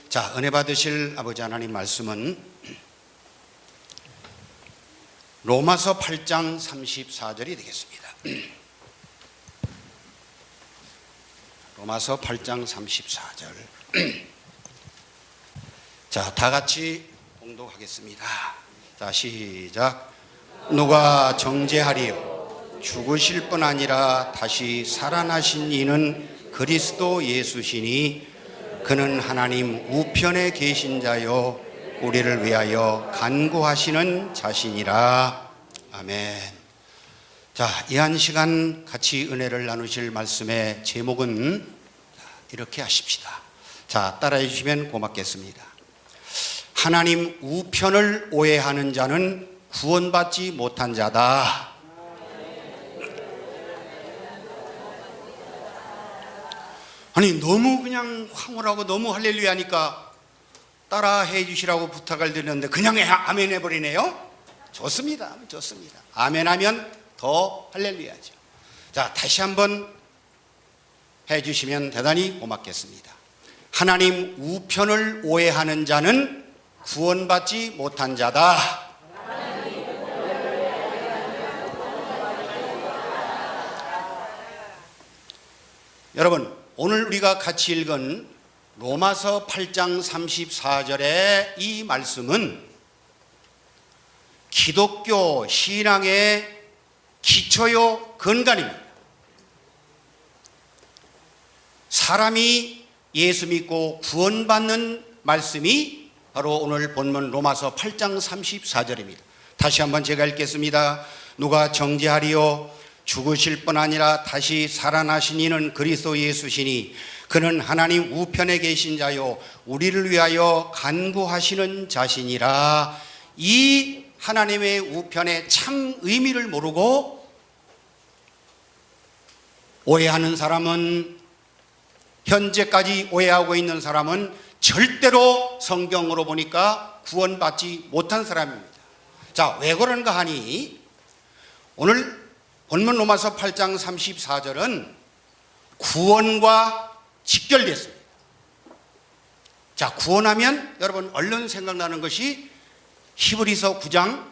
자, 은혜 받으실 아버지 하나님 말씀은 로마서 8장 34절이 되겠습니다. 로마서 8장 34절. 자, 다 같이 봉독하겠습니다. 자, 시작. 누가 정죄하리요? 죽으실 뿐 아니라 다시 살아나신 이는 그리스도 예수시니 그는 하나님 우편에 계신 자요 우리를 위하여 간구하시는 자신이라. 아멘. 자, 이 한 시간 같이 은혜를 나누실 말씀의 제목은 이렇게 하십시다. 자, 따라해 주시면 고맙겠습니다. 하나님 우편을 오해하는 자는 구원받지 못한 자다. 아니, 너무 그냥 황홀하고 너무 할렐루야 하니까 따라해 주시라고 부탁을 드렸는데 그냥 아멘 해버리네요. 좋습니다. 좋습니다. 아멘 하면 더 할렐루야죠. 자, 다시 한번 해 주시면 대단히 고맙겠습니다. 하나님 우편을 오해하는 자는 구원받지 못한 자다. 여러분, 오늘 우리가 같이 읽은 로마서 8장 34절의 이 말씀은 기독교 신앙의 기초요 근간입니다. 사람이 예수 믿고 구원받는 말씀이 바로 오늘 본문 로마서 8장 34절입니다. 다시 한번 제가 읽겠습니다. 누가 정죄하리요? 죽으실 뿐 아니라 다시 살아나신 이는 그리스도 예수시니 그는 하나님 우편에 계신 자요 우리를 위하여 간구하시는 자신이라. 이 하나님의 우편의 참 의미를 모르고 오해하는 사람은, 현재까지 오해하고 있는 사람은 절대로 성경으로 보니까 구원받지 못한 사람입니다. 자, 왜 그런가 하니 오늘 본문 로마서 8장 34절은 구원과 직결됐습니다. 자, 구원하면 여러분 얼른 생각나는 것이 히브리서 9장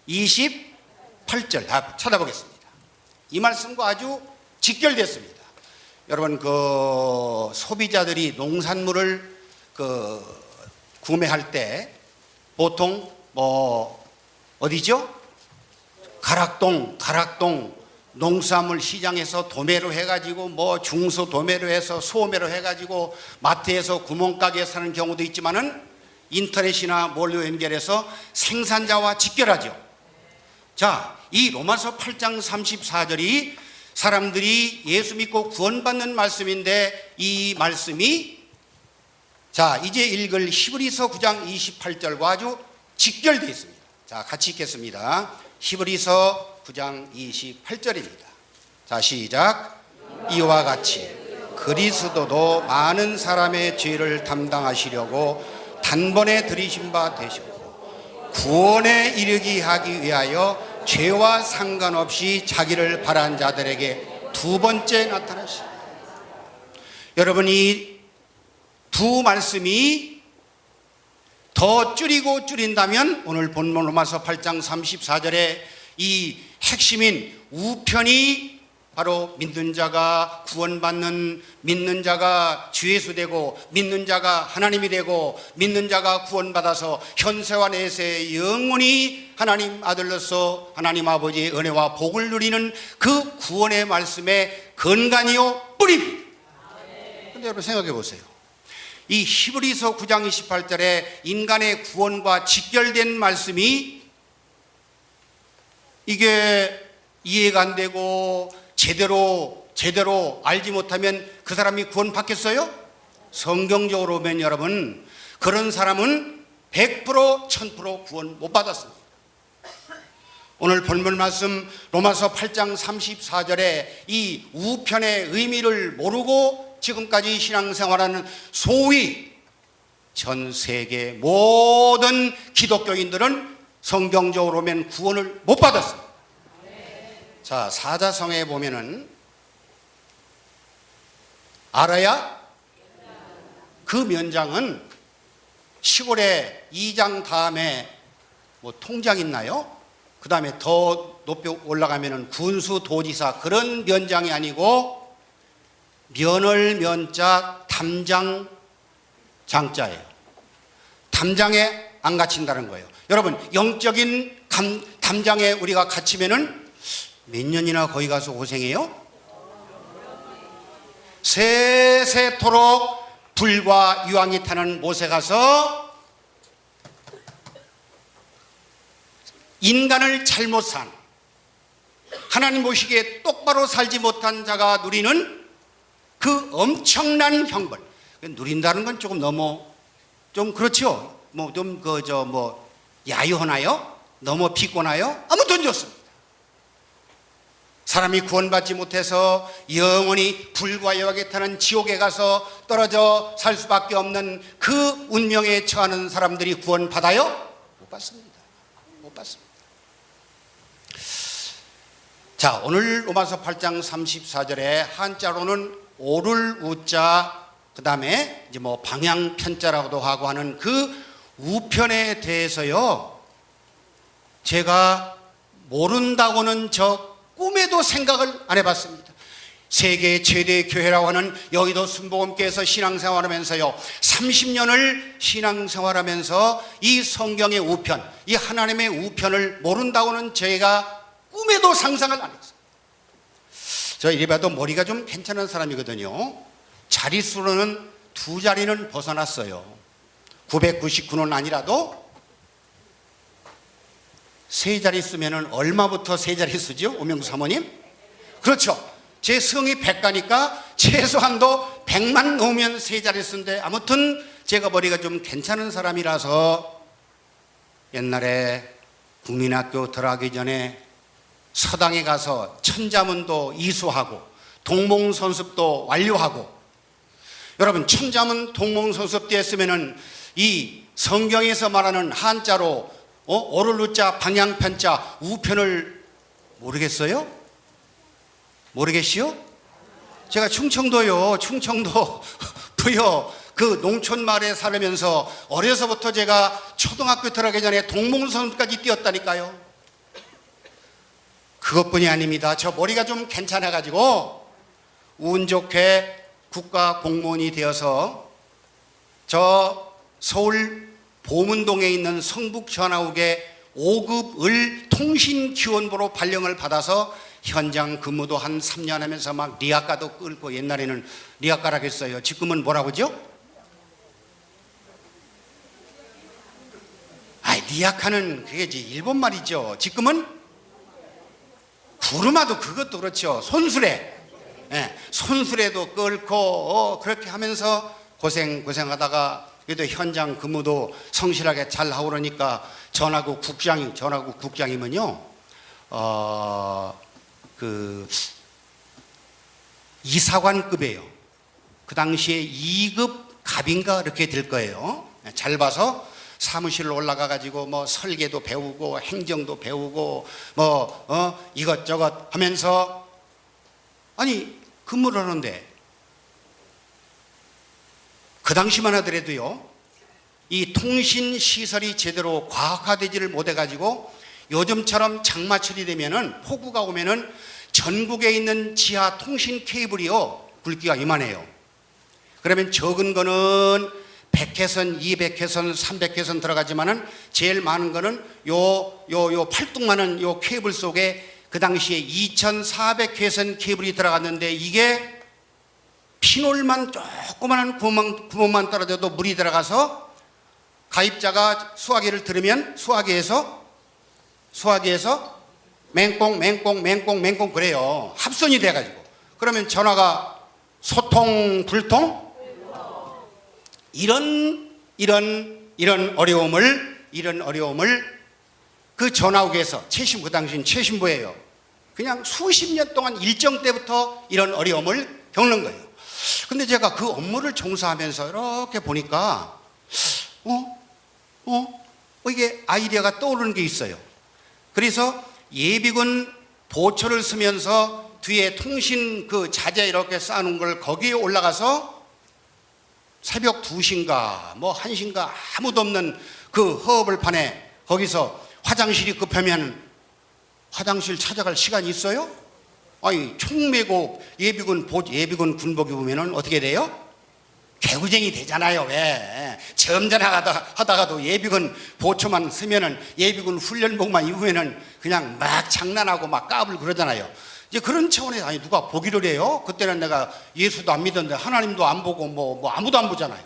28절 찾아보겠습니다. 이 말씀과 아주 직결됐습니다. 여러분, 소비자들이 농산물을 구매할 때 보통 어디죠? 가락동 농산물 시장에서 도매로 해가지고 중소 도매로 해서 소매로 해가지고 마트에서 구멍가게에 사는 경우도 있지만은 인터넷이나 뭘로 연결해서 생산자와 직결하죠. 자, 이 로마서 8장 34절이 사람들이 예수 믿고 구원받는 말씀인데 이 말씀이 자, 이제 읽을 히브리서 9장 28절과 아주 직결되어 있습니다. 자, 같이 읽겠습니다. 히브리서 9장 28절입니다. 자, 시작. 이와 같이 그리스도도 많은 사람의 죄를 담당하시려고 단번에 들이신 바 되셨고 구원에 이르게 하기 위하여 죄와 상관없이 자기를 바란 자들에게 두 번째 나타나십니다. 여러분, 이 두 말씀이 더 줄인다면 오늘 본문 로마서 8장 34절에 이 핵심인 우편이 바로 믿는 자가 구원받는, 믿는 자가 주 예수 되고, 믿는 자가 하나님이 되고, 믿는 자가 구원받아서 현세와 내세 영원히 하나님 아들로서 하나님 아버지의 은혜와 복을 누리는 그 구원의 말씀의 근간이요 뿌리입니다. 그런데 여러분 생각해 보세요. 이 히브리서 9장 28절에 인간의 구원과 직결된 말씀이 이게 이해가 안 되고 제대로 알지 못하면 그 사람이 구원받겠어요? 성경적으로 보면 여러분, 그런 사람은 100% 1000% 구원 못 받았습니다. 오늘 본문 말씀 로마서 8장 34절에 이 우편의 의미를 모르고 지금까지 신앙생활하는 소위 전 세계 모든 기독교인들은 성경적으로 보면 구원을 못 받았습니다. 자, 사자성에 보면은 알아야 그 면장은 시골에 이장 다음에 뭐 통장 있나요? 그 다음에 더 높이 올라가면은 군수 도지사, 그런 면장이 아니고 면을 면자 담장 장자예요. 담장에 안 갇힌다는 거예요. 여러분, 영적인 담장에 우리가 갇히면은 몇 년이나 거기 가서 고생해요? 세세토록 불과 유황이 타는 못에 가서 인간을 잘못 산, 하나님 보시기에 똑바로 살지 못한 자가 누리는 그 엄청난 형벌. 누린다는 건 조금 너무 좀 그렇죠. 뭐 좀 야유하나요? 너무 비꼬나요? 아무튼 좋습니다. 사람이 구원받지 못해서 영원히 불과 유황에 타는 지옥에 가서 떨어져 살 수밖에 없는 그 운명에 처하는 사람들이 구원받아요? 못 받습니다. 못 받습니다. 자, 오늘 로마서 8장 34절에 한자로는 오를 우자, 그 다음에 이제 뭐 방향 편자라고도 하고 하는 그 우편에 대해서요, 제가 모른다고는 저 꿈에도 생각을 안 해봤습니다. 세계 최대 교회라고 하는 여의도 순복음교회에서 신앙생활하면서요, 30년을 신앙생활하면서 이 성경의 우편, 이 하나님의 우편을 모른다고는 제가 꿈에도 상상을 안 했어요. 저 이래 봐도 머리가 좀 괜찮은 사람이거든요. 자릿수로는 2자리는 벗어났어요. 999는 아니라도 3자리 쓰면은 얼마부터 3자리 쓰죠? 오명수 사모님? 그렇죠. 제 성이 100가니까 최소한도 100만 놓으면 3자리 쓰는데, 아무튼 제가 머리가 좀 괜찮은 사람이라서 옛날에 국민학교 들어가기 전에 서당에 가서 천자문도 이수하고 동몽선습도 완료하고, 여러분 천자문 동몽선습 때 했으면은 이 성경에서 말하는 한자로 오를루자 방향편자 우편을 모르겠어요? 모르겠시요? 제가 충청도 부여 그 농촌 마을에 살면서 어려서부터 제가 초등학교 들어가기 전에 동몽선습까지 뛰었다니까요. 그것뿐이 아닙니다. 저 머리가 좀 괜찮아가지고 운 좋게 국가 공무원이 되어서 저 서울 보문동에 있는 성북전화국의 5급 을 통신기원부로 발령을 받아서 현장 근무도 한 3년 하면서 막 리아카도 끌고, 옛날에는 리아카라고 했어요. 지금은 뭐라고죠? 리아카는 그게지 일본 말이죠. 지금은 구르마도 그것도 그렇죠. 손수레, 손수레도 끌고 그렇게 하면서 고생하다가 그래도 현장 근무도 성실하게 잘 하고 그러니까 전화국 국장이면요, 그 이사관급이에요. 그 당시에 2급 갑인가 이렇게 될 거예요. 잘 봐서 사무실로 올라가 가지고 뭐 설계도 배우고 행정도 배우고 뭐 이것저것 하면서, 아니 근무를 하는데 그 당시만 하더라도요, 이 통신 시설이 제대로 과학화되지를 못해 가지고 요즘처럼 장마철이 되면은 폭우가 오면은 전국에 있는 지하 통신 케이블이요, 굵기가 이만해요. 그러면 적은 거는 100회선, 200회선, 300회선 들어가지만은 제일 많은 거는 요 팔뚝만한 요 케이블 속에 그 당시에 2400회선 케이블이 들어갔는데, 이게 피놀만 조그만한 구멍만 떨어져도 물이 들어가서 가입자가 수화기를 들으면 수화기에서 맹꽁 그래요. 합선이 돼가지고. 그러면 전화가 소통 불통? 이런 어려움을 그 전화국에서 그 당시엔 최신부예요. 그냥 수십 년 동안 일정 때부터 이런 어려움을 겪는 거예요. 근데 제가 그 업무를 종사하면서 이렇게 보니까 이게 아이디어가 떠오르는 게 있어요. 그래서 예비군 보초를 쓰면서 뒤에 통신 그 자재 이렇게 쌓아놓은 걸 거기에 올라가서 새벽 2시인가 뭐 1시인가 아무도 없는 그 허허벌판에 거기서 화장실이 급하면 화장실 찾아갈 시간이 있어요? 아니 총 메고 예비군 군복 입으면 어떻게 돼요? 개구쟁이 되잖아요. 왜? 점잖하다가도 예비군 보초만 쓰면은 예비군 훈련복만 입으면은 그냥 막 장난하고 막 까불 그러잖아요. 이제 그런 차원에서 아니 누가 보기를 해요? 그때는 내가 예수도 안 믿었는데 하나님도 안 보고 뭐 아무도 안 보잖아요.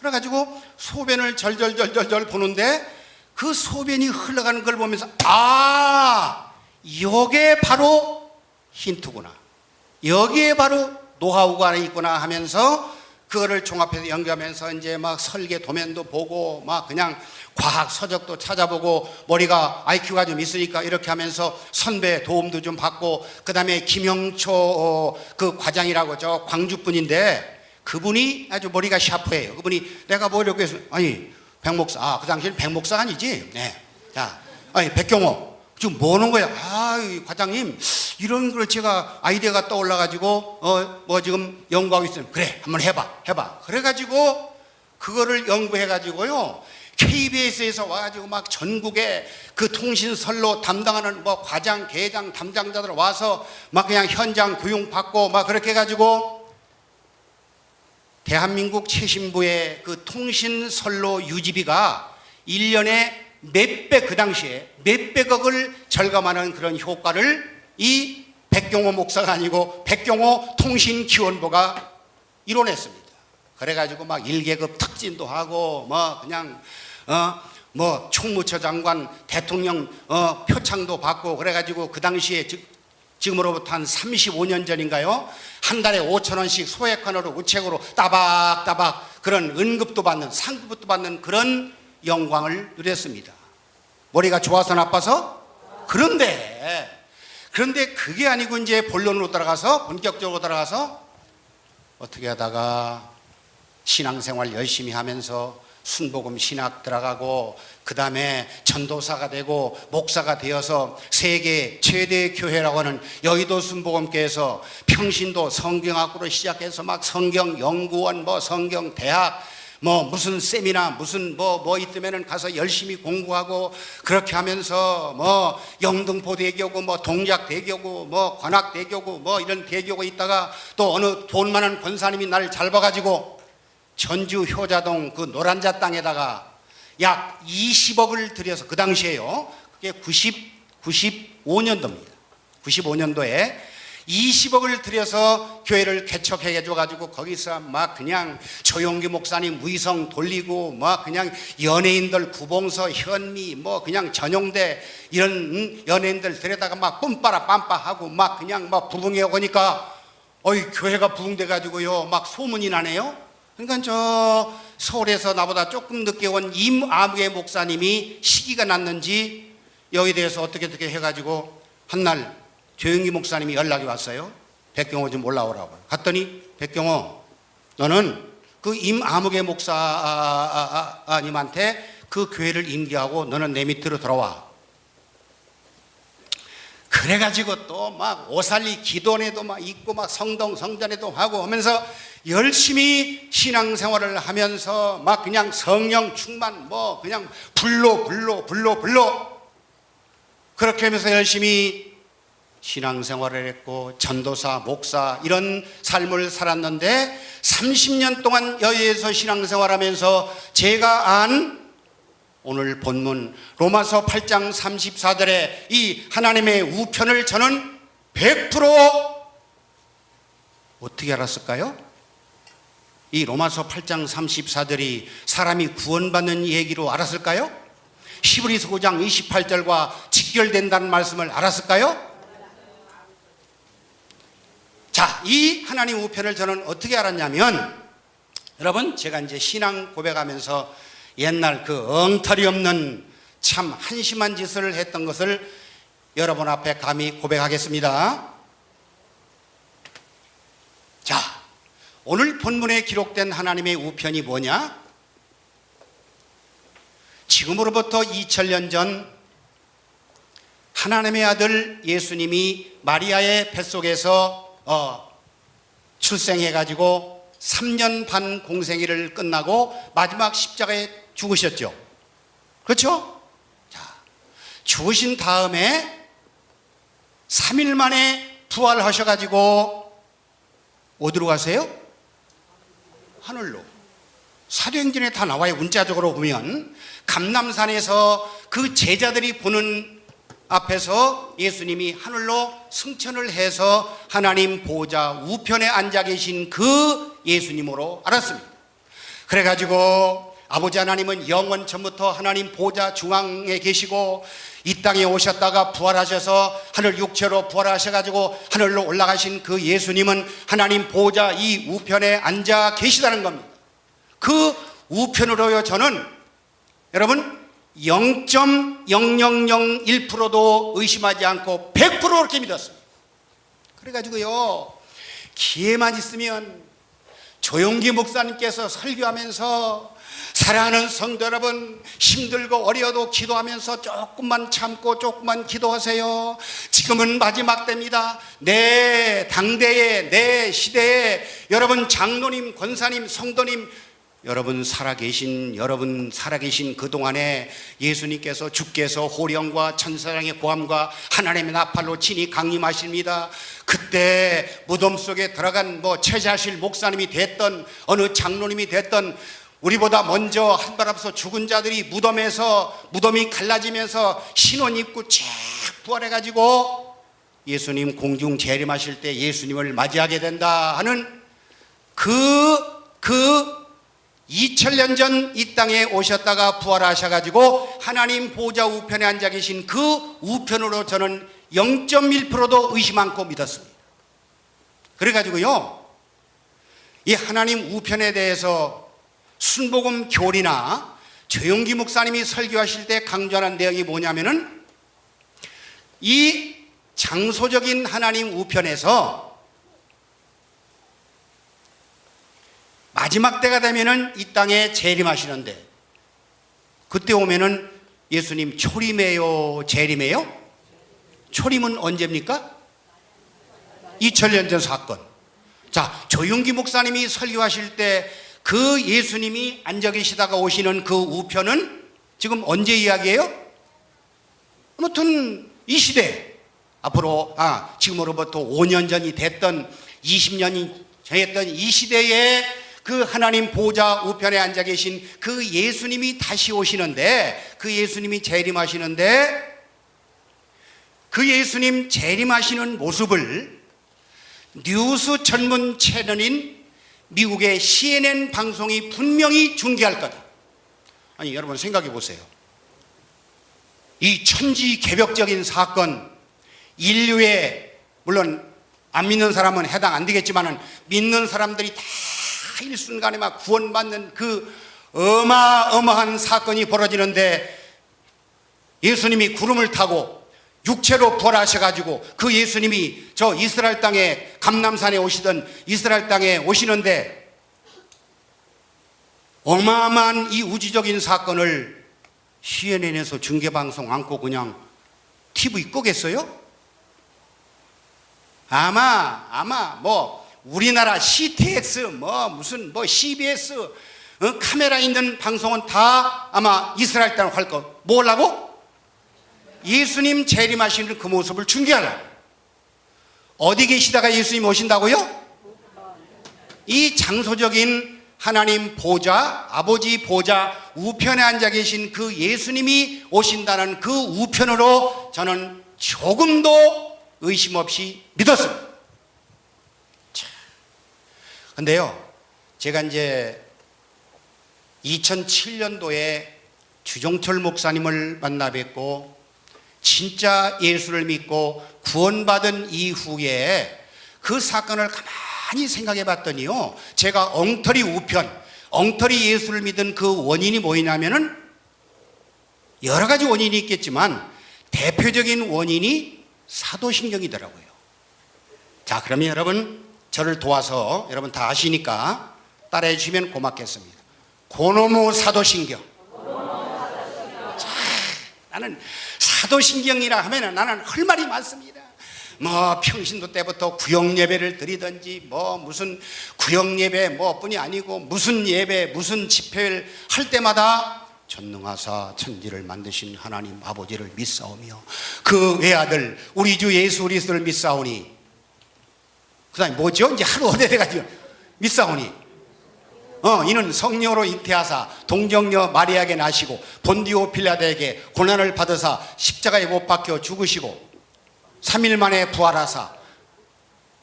그래가지고 소변을 절절절절 보는데 그 소변이 흘러가는 걸 보면서 여기에 바로 힌트구나. 여기에 바로 노하우가 있구나 하면서 그거를 종합해서 연구하면서 이제 막 설계 도면도 보고 막 그냥 과학 서적도 찾아보고 머리가 IQ가 좀 있으니까 이렇게 하면서 선배 도움도 좀 받고 그다음에 김영초 그 과장이라고 저 광주 분인데 그분이 아주 머리가 샤프해요. 그분이 내가 보려고 해서 아니 백목사 그 당시에는 백목사 아니지? 네. 자 아니 백경호 지금 뭐 하는 거야? 과장님 이런 걸 제가 아이디어가 떠올라가지고 뭐 지금 연구하고 있어요. 그래 한번 해봐. 그래가지고 그거를 연구해가지고요 KBS에서 와가지고 막 전국에 그 통신선로 담당하는 뭐 과장, 계장, 담당자들 와서 막 그냥 현장 교육 받고 막 그렇게 해가지고 대한민국 최신부의 그 통신선로 유지비가 1년에 그 당시에 몇백억을 절감하는 그런 효과를 이 백경호 목사가 아니고 백경호 통신기원부가 이뤄냈습니다. 그래가지고 막 1계급 특진도 하고 뭐 그냥 뭐 총무처 장관 대통령 표창도 받고 그래가지고 그 당시에 지금으로부터 한 35년 전인가요? 한 달에 5,000원씩 소액환으로 우체국으로 따박따박 그런 은급도 받는 상급도 받는 그런 영광을 누렸습니다. 머리가 좋아서 나빠서? 그런데 그게 아니고 이제 본론으로 본격적으로 들어가서 어떻게 하다가 신앙생활 열심히 하면서 순복음 신학 들어가고 그 다음에 전도사가 되고 목사가 되어서 세계 최대 교회라고 하는 여의도 순복음교회에서 평신도 성경학부로 시작해서 막 성경연구원 뭐 성경대학 뭐 무슨 세미나 무슨 뭐 있으면은 가서 열심히 공부하고 그렇게 하면서 뭐 영등포 대교고 뭐 동작 대교고 뭐 관악 대교고 뭐 이런 대교고 있다가 또 어느 돈 많은 권사님이 나를 잘 봐가지고 전주 효자동 그 노란자 땅에다가 약 20억을 들여서 그 당시에요. 그게 95년도입니다. 95년도에 20억을 들여서 교회를 개척해 줘가지고 거기서 막 그냥 조용기 목사님 무의성 돌리고 막 그냥 연예인들 구봉서 현미 뭐 그냥 전용대 이런 연예인들 데려다가 막 뿜빠라 빰빠하고 막 그냥 막 부흥해 오니까 교회가 부흥돼 가지고요 막 소문이 나네요. 그러니까 저 서울에서 나보다 조금 늦게 온 임아무개 목사님이 시기가 났는지 여기에 대해서 어떻게 해가지고 한날 조용기 목사님이 연락이 왔어요. 백경호 좀 올라오라고. 갔더니 백경호 너는 그 임아무개 목사님한테 그 교회를 임기하고 너는 내 밑으로 들어와. 그래가지고 또 막 오살리 기도원에도 막 있고 막 성전에도 하고 하면서 열심히 신앙생활을 하면서 막 그냥 성령 충만 뭐 그냥 불로 그렇게 하면서 열심히 신앙생활을 했고 전도사, 목사 이런 삶을 살았는데 30년 동안 여의에서 신앙생활하면서 제가 안 오늘 본문 로마서 8장 34절에 이 하나님의 우편을 저는 100% 어떻게 알았을까요? 이 로마서 8장 34절이 사람이 구원받는 얘기로 알았을까요? 히브리서 9장 28절과 직결된다는 말씀을 알았을까요? 자, 이 하나님 우편을 저는 어떻게 알았냐면 여러분 제가 이제 신앙 고백하면서 옛날 그 엉터리 없는 참 한심한 짓을 했던 것을 여러분 앞에 감히 고백하겠습니다. 자, 오늘 본문에 기록된 하나님의 우편이 뭐냐? 지금으로부터 2000년 전 하나님의 아들 예수님이 마리아의 뱃속에서 출생해가지고 3년 반 공생애를 끝나고 마지막 십자가에 죽으셨죠. 그렇죠? 자, 죽으신 다음에 3일 만에 부활하셔가지고 어디로 가세요? 하늘로. 사도행전에 다 나와요. 문자적으로 보면 감람산에서 그 제자들이 보는 앞에서 예수님이 하늘로 승천을 해서 하나님 보좌 우편에 앉아 계신 그 예수님으로 알았습니다. 그래가지고 아버지 하나님은 영원 전부터 하나님 보좌 중앙에 계시고 이 땅에 오셨다가 부활하셔서 하늘 육체로 부활하셔가지고 하늘로 올라가신 그 예수님은 하나님 보좌 이 우편에 앉아 계시다는 겁니다. 그 우편으로요 저는 여러분 0.0001%도 의심하지 않고 100% 그렇게 믿었습니다. 그래가지고요 기회만 있으면 조용기 목사님께서 설교하면서 사랑하는 성도 여러분, 힘들고 어려워도 기도하면서 조금만 참고 조금만 기도하세요. 지금은 마지막 때입니다. 내 당대에 내 시대에 여러분 장로님, 권사님, 성도님 여러분 살아계신 그동안에 예수님께서 주께서 호령과 천사장의 고함과 하나님의 나팔로 친히 강림하십니다. 그때 무덤 속에 들어간 최자실 목사님이 됐던 어느 장로님이 됐던 우리보다 먼저 한 발 앞서 죽은 자들이 무덤이 갈라지면서 신혼 입고 쫙 부활해가지고 예수님 공중 재림하실 때 예수님을 맞이하게 된다 하는 그 2000년 전 이 땅에 오셨다가 부활하셔가지고 하나님 보좌 우편에 앉아 계신 그 우편으로 저는 0.1%도 의심 않고 믿었습니다. 그래가지고요 이 하나님 우편에 대해서 순복음 교리나 조용기 목사님이 설교하실 때 강조하는 내용이 뭐냐면은 이 장소적인 하나님 우편에서 마지막 때가 되면은 이 땅에 재림하시는데 그때 오면은 예수님 초림해요, 재림해요? 초림은 언제입니까? 2000년 전 사건. 자, 조용기 목사님이 설교하실 때 그 예수님이 앉아 계시다가 오시는 그 우편은 지금 언제 이야기예요? 아무튼 이 시대 앞으로 지금으로부터 5년 전이 됐던 20년이 전했던 이 시대에 그 하나님 보좌 우편에 앉아 계신 그 예수님이 다시 오시는데 그 예수님이 재림하시는데 그 예수님 재림하시는 모습을 뉴스 전문 채널인 미국의 CNN 방송이 분명히 중계할 거다. 아니 여러분 생각해 보세요. 이 천지개벽적인 사건 인류의 물론 안 믿는 사람은 해당 안 되겠지만은 믿는 사람들이 다 일순간에 막 구원받는 그 어마어마한 사건이 벌어지는데 예수님이 구름을 타고 육체로 부활하셔가지고 그 예수님이 저 이스라엘 땅에 감람산에 오시던 이스라엘 땅에 오시는데 어마어마한 이 우주적인 사건을 CNN에서 중계방송 안고 그냥 TV 끄겠어요? 아마 우리나라 CTX 무슨 CBS 카메라 있는 방송은 다 아마 이스라엘 땅을 할 거. 뭐 하려고? 예수님 재림하시는 그 모습을 중계하려고. 어디 계시다가 예수님 오신다고요? 이 장소적인 하나님 보좌, 아버지 보좌 우편에 앉아 계신 그 예수님이 오신다는 그 우편으로 저는 조금도 의심 없이 믿었습니다. 근데요, 제가 이제 2007년도에 주종철 목사님을 만나 뵙고 진짜 예수를 믿고 구원받은 이후에 그 사건을 가만히 생각해 봤더니요, 제가 엉터리 우편, 엉터리 예수를 믿은 그 원인이 뭐냐면은 여러 가지 원인이 있겠지만 대표적인 원인이 사도신경이더라고요. 자, 그러면 여러분 저를 도와서 여러분 다 아시니까 따라해 주시면 고맙겠습니다. 고노무 사도신경. 자, 나는 사도신경이라 하면 나는 할 말이 많습니다. 뭐 평신도 때부터 구역 예배를 드리든지 뭐 무슨 구역 예배 뭐뿐이 아니고 무슨 예배 무슨 집회를 할 때마다 전능하사 천지를 만드신 하나님 아버지를 믿사오며 그 외아들 우리 주 예수 그리스도를 믿사오니 그다음에 뭐죠? 이제 하루 어디 돼가지고 믿사오니 이는 성령으로 잉태하사 동정녀 마리아에게 나시고 본디오 빌라도에게 고난을 받으사 십자가에 못 박혀 죽으시고 3일 만에 부활하사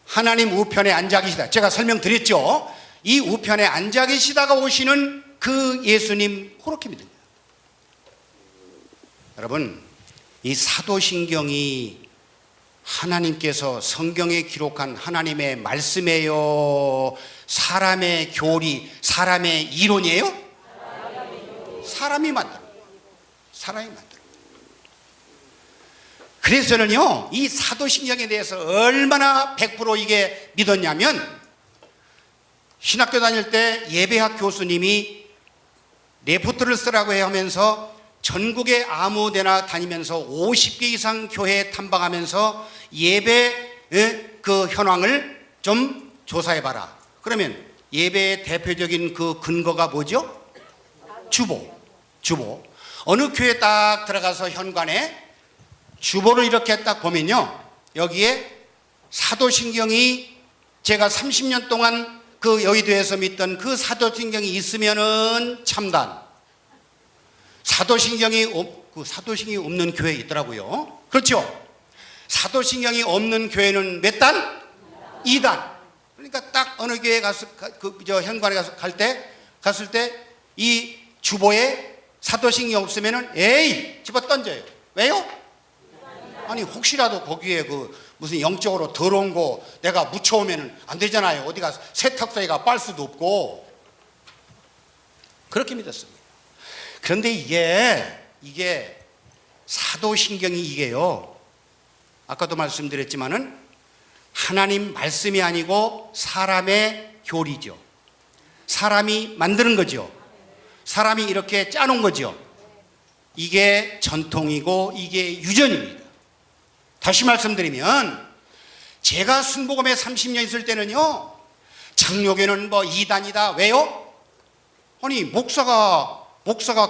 하나님 우편에 앉아 계시다. 제가 설명드렸죠. 이 우편에 앉아 계시다가 오시는 그 예수님 그렇게 믿는 거예요. 여러분, 이 사도신경이 하나님께서 성경에 기록한 하나님의 말씀이에요? 사람의 교리, 사람의 이론이에요? 사람이 만들어. 사람이 만들어. 그래서 저는요, 이 사도신경에 대해서 얼마나 100% 이게 믿었냐면, 신학교 다닐 때 예배학 교수님이 레포트를 쓰라고 하면서 전국에 아무 데나 다니면서 50개 이상 교회 탐방하면서 예배 그 현황을 좀 조사해봐라. 그러면 예배의 대표적인 그 근거가 뭐죠? 주보. 어느 교회 딱 들어가서 현관에 주보를 이렇게 딱 보면요, 여기에 사도신경이 제가 30년 동안 그 여의도에서 믿던 그 사도신경이 있으면은 참단. 사도신경이 없는 교회 있더라고요. 그렇죠? 사도신경이 없는 교회는 몇 단? 2단. 그러니까 딱 어느 교회에 가서 현관에 가서 갔을 때 이 주보에 사도신경이 없으면은 에이 집어 던져요. 왜요? 아니 혹시라도 거기에 그 무슨 영적으로 더러운 거 내가 묻혀오면은 안 되잖아요. 어디가 세탁소에가 빨 수도 없고. 그렇게 믿었습니다. 그런데 이게 사도신경이 이게요, 아까도 말씀드렸지만은 하나님 말씀이 아니고 사람의 교리죠. 사람이 만드는 거죠. 사람이 이렇게 짜놓은 거죠. 이게 전통이고 이게 유전입니다. 다시 말씀드리면 제가 순복음에 30년 있을 때는요, 장로교는 뭐 이단이다. 왜요? 아니 목사가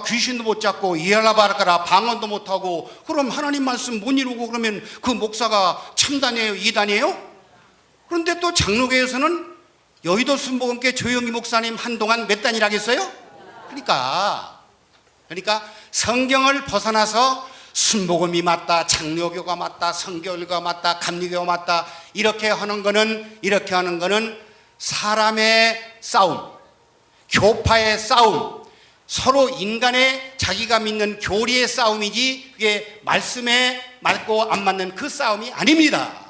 귀신도 못 잡고 이알라바라카라 방언도 못하고 그럼 하나님 말씀 못 이루고 그러면 그 목사가 참단이에요? 이단이에요? 그런데 또 장로교에서는 여의도 순복음교회 조영기 목사님 한동안 몇 단이라겠어요? 그러니까 성경을 벗어나서 순복음이 맞다, 장로교가 맞다, 성교가 맞다, 감리교가 맞다 이렇게 하는 거는 사람의 싸움, 교파의 싸움, 서로 인간의 자기가 믿는 교리의 싸움이지 그게 말씀에 맞고 안 맞는 그 싸움이 아닙니다.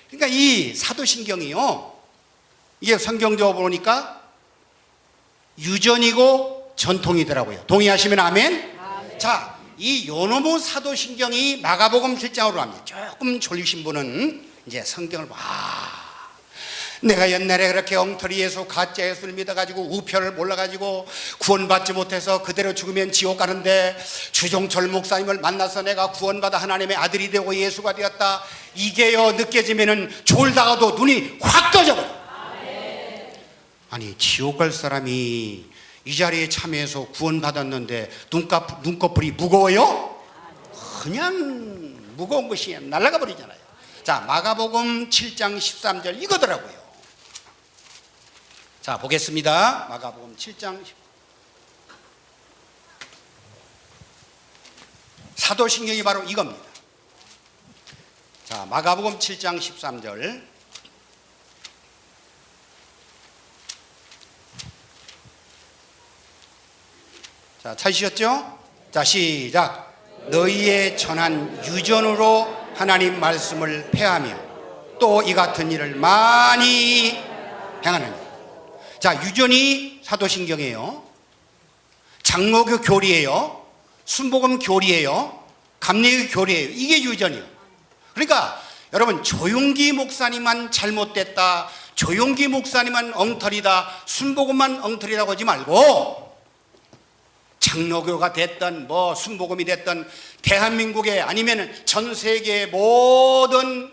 그러니까 이 사도신경이요, 이게 성경적으로 보니까 유전이고 전통이더라고요. 동의하시면 아멘? 자, 이 요노무 사도신경이 마가복음 7장으로 갑니다. 조금 졸리신 분은 이제 성경을 내가 옛날에 그렇게 엉터리 예수 가짜 예수를 믿어가지고 우편을 몰라가지고 구원받지 못해서 그대로 죽으면 지옥 가는데 주종철 목사님을 만나서 내가 구원받아 하나님의 아들이 되고 예수가 되었다, 이게요 느껴지면은 졸다가도 눈이 확 떠져버려. 아니 지옥 갈 사람이 이 자리에 참여해서 구원받았는데 눈꺼풀이 무거워요? 그냥 무거운 것이 날아가 버리잖아요. 자, 마가복음 7장 13절 이거더라고요. 자, 보겠습니다. 마가복음 7장 사도신경이 바로 이겁니다. 자, 마가복음 7장 13절. 자, 찾으셨죠? 자, 시작. 너희의 전한 유전으로 하나님 말씀을 폐하며 또 이 같은 일을 많이 행하느니. 자, 유전이 사도신경이에요. 장로교 교리예요. 순복음 교리예요. 감리교 교리예요. 이게 유전이에요. 그러니까 여러분, 조용기 목사님만 잘못됐다, 조용기 목사님만 엉터리다, 순복음만 엉터리라고 하지 말고 장로교가 됐던 뭐 순복음이 됐던 대한민국에 아니면 전 세계의 모든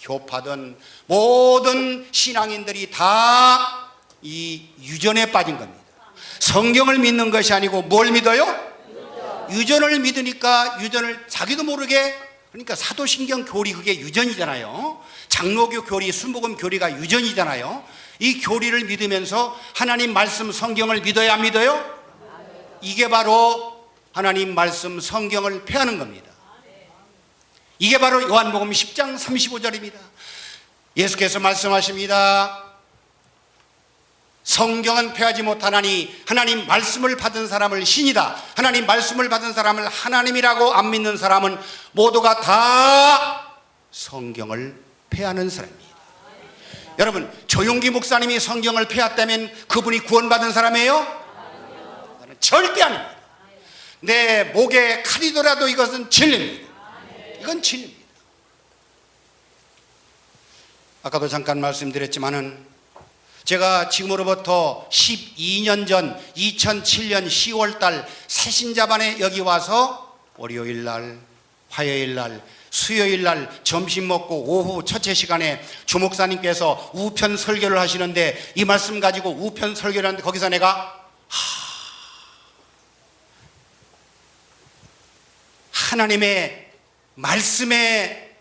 교파든 모든 신앙인들이 다 이 유전에 빠진 겁니다. 성경을 믿는 것이 아니고 뭘 믿어요? 유전을 믿으니까 유전을 자기도 모르게, 그러니까 사도신경 교리 그게 유전이잖아요. 장로교 교리, 순복음 교리가 유전이잖아요. 이 교리를 믿으면서 하나님 말씀 성경을 믿어야 안 믿어요? 이게 바로 하나님 말씀 성경을 폐하는 겁니다. 이게 바로 요한복음 10장 35절입니다. 예수께서 말씀하십니다. 성경은 폐하지 못하나니 하나님 말씀을 받은 사람을 신이다. 하나님 말씀을 받은 사람을 하나님이라고 안 믿는 사람은 모두가 다 성경을 폐하는 사람입니다. 여러분, 조용기 목사님이 성경을 폐했다면 그분이 구원받은 사람이에요? 절대 아닙니다. 내 목에 칼이더라도 이것은 진리입니다. 이건 진리입니다. 아까도 잠깐 말씀드렸지만은 제가 지금으로부터 12년 전 2007년 10월 달 새신자반에 여기 와서 월요일 날, 화요일 날, 수요일 날 점심 먹고 오후 첫째 시간에 주목사님께서 우편 설교를 하시는데 이 말씀 가지고 우편 설교를 하는데 거기서 내가 하나님의 말씀의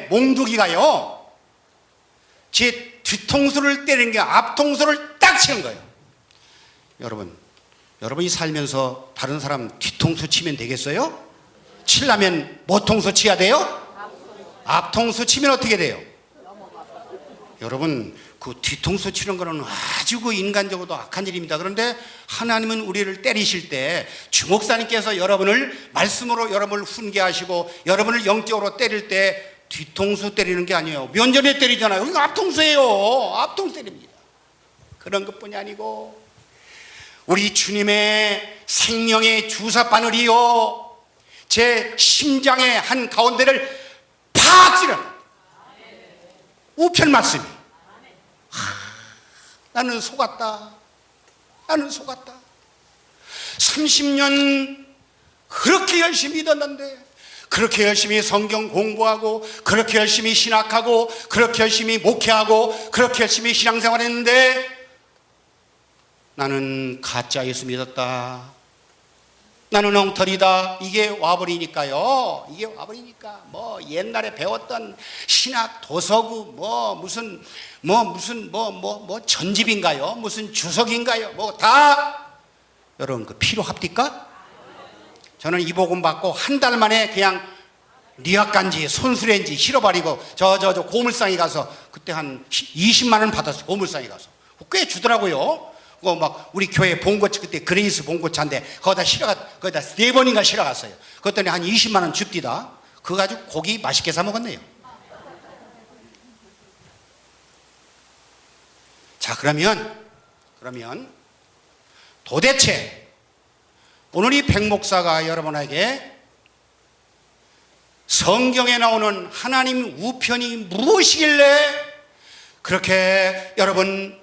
몽두기가요 제 뒤통수를 때리는 게 앞통수를 딱 치는 거예요. 여러분이 살면서 다른 사람 뒤통수 치면 되겠어요? 치려면 뭐 통수 치야 돼요? 앞통수 치면 어떻게 돼요? 여러분, 그 뒤통수 치는 거는 아주 그 인간적으로도 악한 일입니다. 그런데 하나님은 우리를 때리실 때 주목사님께서 여러분을 말씀으로 여러분을 훈계하시고 여러분을 영적으로 때릴 때 뒤통수 때리는 게 아니에요. 면전에 때리잖아요. 이거 앞통수예요. 앞통수 때립니다. 그런 것뿐이 아니고 우리 주님의 생명의 주사바늘이요 제 심장의 한 가운데를 팍 찌르는 우편 말씀이 나는 속았다. 30년 그렇게 열심히 믿었는데 그렇게 열심히 성경 공부하고 그렇게 열심히 신학하고 그렇게 열심히 목회하고 그렇게 열심히 신앙생활했는데 나는 가짜 예수 믿었다. 나는 엉터리다. 이게 와버리니까요. 이게 와버리니까 뭐 옛날에 배웠던 신학 도서구 무슨 전집인가요? 무슨 주석인가요? 뭐 다 여러분 그 필요합니까? 저는 이 복음 받고 한 달 만에 그냥 리학간지 손수레인지 실어버리고 저 고물상에 가서 그때 한 20만 원 받았어요. 고물상에 가서 꽤 주더라고요. 막 우리 교회 본고차 그때 그레이스 본고차인데 거기다 4번인가 실어갔어요. 그랬더니 한 20만 원 줍디다. 그거 가지고 고기 맛있게 사 먹었네요. 자, 그러면 도대체 오늘 이 백 목사가 여러분에게 성경에 나오는 하나님 우편이 무엇이길래 그렇게 여러분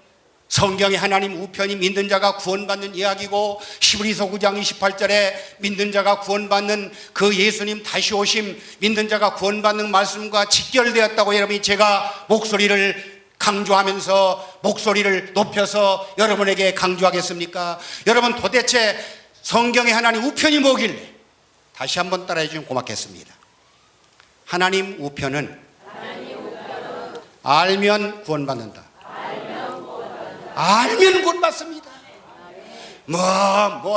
성경에 하나님 우편이 믿는 자가 구원받는 이야기고 히브리서 9장 28절에 믿는 자가 구원받는 그 예수님 다시 오심 믿는 자가 구원받는 말씀과 직결되었다고 여러분이 제가 목소리를 강조하면서 목소리를 높여서 여러분에게 강조하겠습니까? 여러분 도대체 성경에 하나님 우편이 뭐길래? 다시 한번 따라해 주시면 고맙겠습니다. 하나님 우편은 알면 구원받는다. 알면 구원받습니다.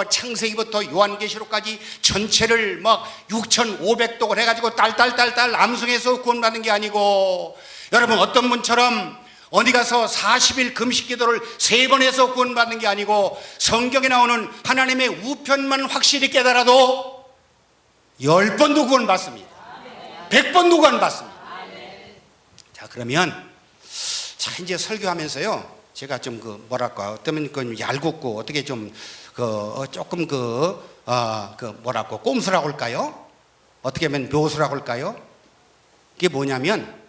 창세기부터 요한계시록까지 전체를 막 6,500독을 해가지고 딸딸 암송해서 구원받는 게 아니고 여러분 어떤 분처럼 어디 가서 40일 금식 기도를 3번 해서 구원받는 게 아니고 성경에 나오는 하나님의 우편만 확실히 깨달아도 10번도 구원받습니다. 100번도 구원받습니다. 자, 그러면 이제 설교하면서요 제가 좀 어쩌면 얄궂고 어떻게 좀 조금 꼼수라고 할까요? 어떻게 하면 묘수라고 할까요? 그게 뭐냐면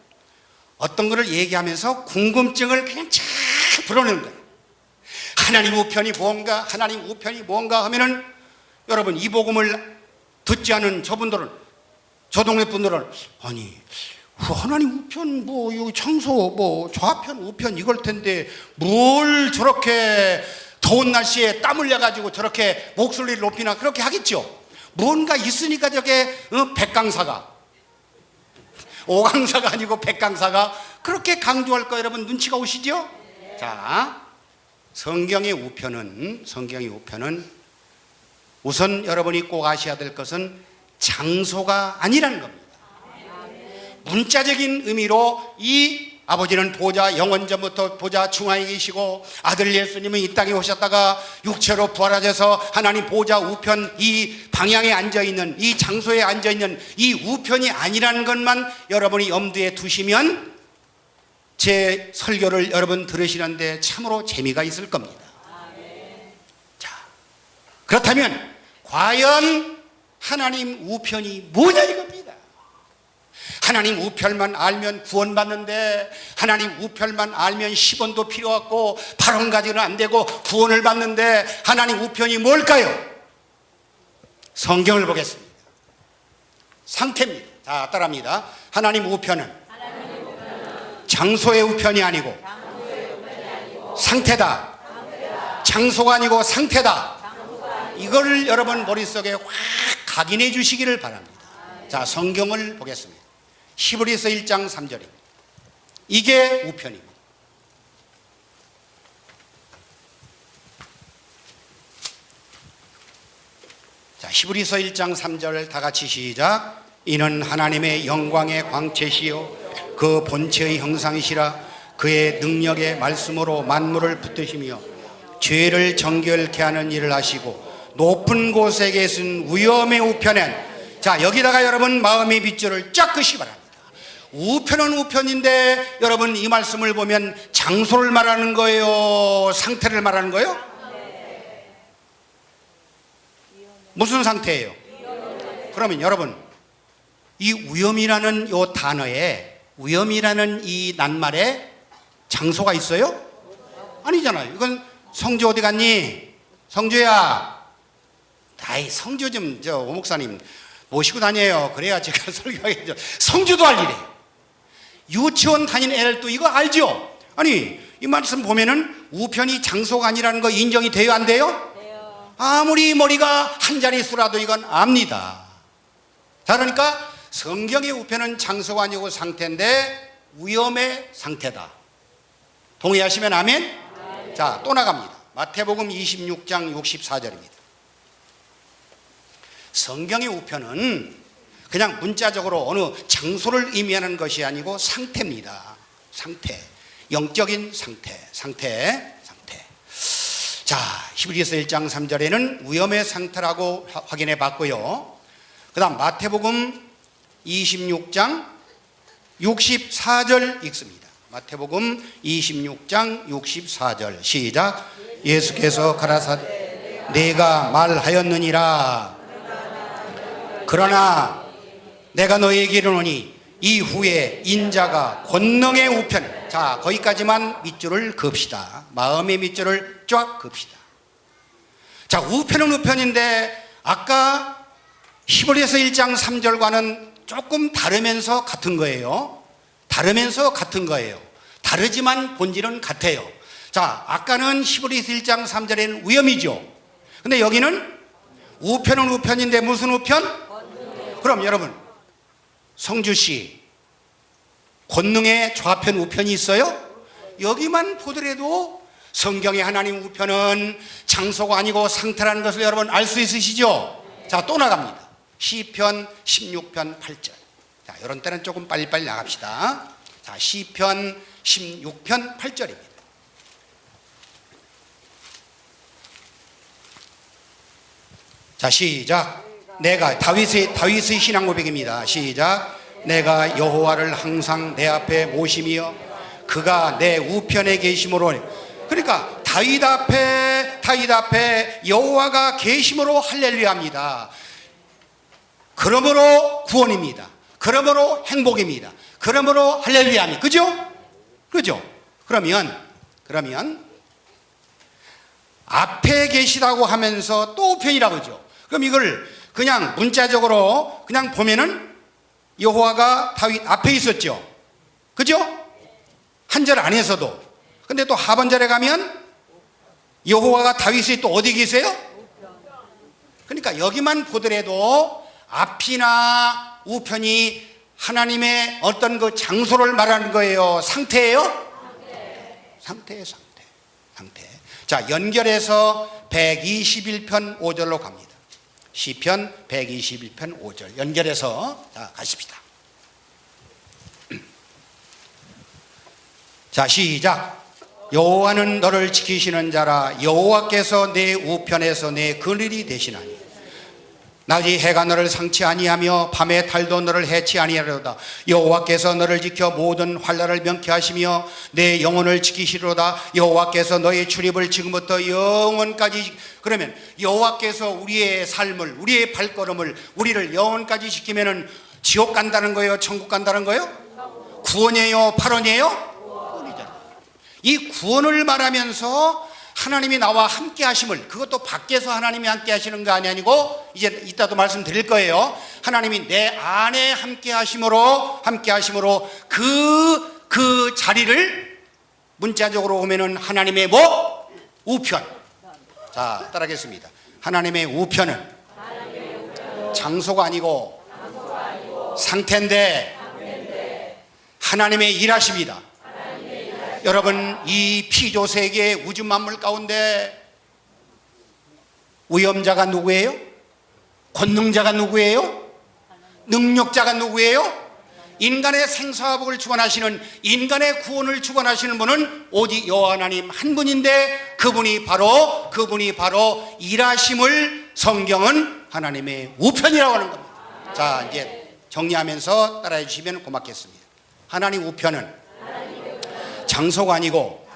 어떤 거를 얘기하면서 궁금증을 그냥 쫙 불어내는 거예요. 하나님 우편이 뭔가 하면은 여러분 이 복음을 듣지 않은 저분들은, 저 동네 분들은, 아니 하나님 우편 뭐 여기 청소 뭐 좌편 우편 이걸 텐데 뭘 저렇게 더운 날씨에 땀 흘려가지고 저렇게 목소리를 높이나 그렇게 하겠죠. 뭔가 있으니까 저게 백강사가, 오강사가 아니고 백강사가 그렇게 강조할 거 여러분 눈치가 오시죠? 자, 성경의 우편은 우선 여러분이 꼭 아셔야 될 것은 장소가 아니라는 겁니다. 문자적인 의미로 이 아버지는 보좌, 영원전부터 보좌 중앙에 계시고 아들 예수님은 이 땅에 오셨다가 육체로 부활하셔서 하나님 보좌 우편 이 방향에 앉아있는, 이 장소에 앉아있는 이 우편이 아니라는 것만 여러분이 염두에 두시면 제 설교를 여러분 들으시는데 참으로 재미가 있을 겁니다. 자, 그렇다면 과연 하나님 우편이 뭐냐 이겁니다. 하나님 우편만 알면 구원받는데, 하나님 우편만 알면 10원도 필요 없고 8원 가지고는 안 되고 구원을 받는데 하나님 우편이 뭘까요? 성경을 보겠습니다. 상태입니다. 자, 따라합니다. 하나님 우편은 장소의 우편이 아니고 상태다. 장소가 아니고 상태다. 이걸 여러분 머릿속에 확 각인해 주시기를 바랍니다. 자, 성경을 보겠습니다. 히브리서 1장 3절입니다. 이게 우편입니다. 자, 히브리서 1장 3절 다 같이 시작. 이는 하나님의 영광의 광채시요 그 본체의 형상이시라. 그의 능력의 말씀으로 만물을 붙드시며 죄를 정결케 하는 일을 하시고 높은 곳에 계신 위엄의 우편엔, 자, 여기다가 여러분 마음의 빗줄을 쫙 끄시기 바랍니다. 우편은 우편인데 여러분 이 말씀을 보면 장소를 말하는 거예요? 상태를 말하는 거예요? 무슨 상태예요? 그러면 여러분 이 위엄이라는 요 단어에, 위엄이라는 이 낱말에 장소가 있어요? 아니잖아요. 이건 성주 어디 갔니? 성주야, 아이 성주 좀 저 오목사님 모시고 다녀요. 그래야 제가 설교하겠죠. 성주도 할 일이에요. 유치원 다니는 애들 또 이거 알죠? 아니 이 말씀 보면은 우편이 장소가 아니라는 거 인정이 돼요, 안 돼요? 아무리 머리가 한 자릿수라도 이건 압니다. 자, 그러니까 성경의 우편은 장소가 아니고 상태인데 위험의 상태다. 동의하시면 아멘? 자, 또 나갑니다. 마태복음 26장 64절입니다. 성경의 우편은 그냥 문자적으로 어느 장소를 의미하는 것이 아니고 상태입니다. 상태, 영적인 상태. 자, 히브리서 1장 3절에는 위험의 상태라고 확인해 봤고요. 그 다음 마태복음 26장 64절 읽습니다. 마태복음 26장 64절 시작. 예수께서 가라사대 내가 말하였느니라. 그러나 내가 너희에게 이르노니 이후에 인자가 권능의 우편, 자, 거기까지만 밑줄을 그읍시다. 마음의 밑줄을 쫙 그읍시다. 자, 우편은 우편인데 아까 히브리서 1장 3절과는 조금 다르면서 같은 거예요. 다르지만 본질은 같아요. 자, 아까는 히브리서 1장 3절에는 위험이죠. 근데 여기는 우편은 우편인데 무슨 우편? 그럼 여러분 성주시 권능의 좌편 우편이 있어요? 여기만 보더라도 성경의 하나님 우편은 장소가 아니고 상태라는 것을 여러분 알 수 있으시죠? 자, 또 나갑니다. 시편 16편 8절. 자, 이런 때는 조금 빨리빨리 나갑시다. 자, 시편 16편 8절입니다. 자, 시작. 내가 다윗의 신앙 고백입니다. 시작. 내가 여호와를 항상 내 앞에 모심이여 그가 내 우편에 계심으로. 그러니까 다윗 앞에 여호와가 계심으로 할렐루야합니다. 그러므로 구원입니다. 그러므로 행복입니다. 그러므로 할렐루야합니다. 그죠? 그러면 앞에 계시다고 하면서 또 우편이라고 그러죠. 그럼 이걸 그냥 문자적으로 그냥 보면은 여호와가 다윗 앞에 있었죠. 그죠? 한 절 안에서도. 근데 또 하반절에 가면 여호와가 다윗이 또 어디 계세요? 그러니까 여기만 보더라도 앞이나 우편이 하나님의 어떤 그 장소를 말하는 거예요? 상태예요? 상태예요, 상태. 자, 연결해서 121편 5절로 갑니다. 시편 121편 5절 연결해서 자, 가십시다. 자, 시작. 여호와는 너를 지키시는 자라. 여호와께서 내 우편에서 내 그늘이 되시나니 낮이 해가 너를 상치 아니하며 밤에 달도 너를 해치 아니하리로다. 여호와께서 너를 지켜 모든 환난을 명쾌하시며 내 영혼을 지키시리로다. 여호와께서 너의 출입을 지금부터 영원까지. 그러면 여호와께서 우리의 삶을, 우리의 발걸음을, 우리를 영원까지 지키면은 지옥 간다는 거예요? 천국 간다는 거예요? 구원이에요? 발언이에요? 구원이잖아요. 이 구원을 말하면서 하나님이 나와 함께 하심을, 그것도 밖에서 하나님이 함께 하시는 거 아니고 이제 이따도 말씀드릴 거예요. 하나님이 내 안에 함께 하심으로 그 자리를 문자적으로 보면은 하나님의 뭐? 우편. 자, 따라하겠습니다. 하나님의 우편은 장소가 아니고 상태인데 하나님의 일하십니다. 여러분, 이 피조세계 우주 만물 가운데 위엄자가 누구예요? 권능자가 누구예요? 능력자가 누구예요? 인간의 생사화복을 주관하시는, 인간의 구원을 주관하시는 분은 오직 여호와 하나님 한 분인데 그분이 바로 일하심을 성경은 하나님의 우편이라고 하는 겁니다. 자, 이제 정리하면서 따라해 주시면 고맙겠습니다. 하나님 우편은 장소가 아니고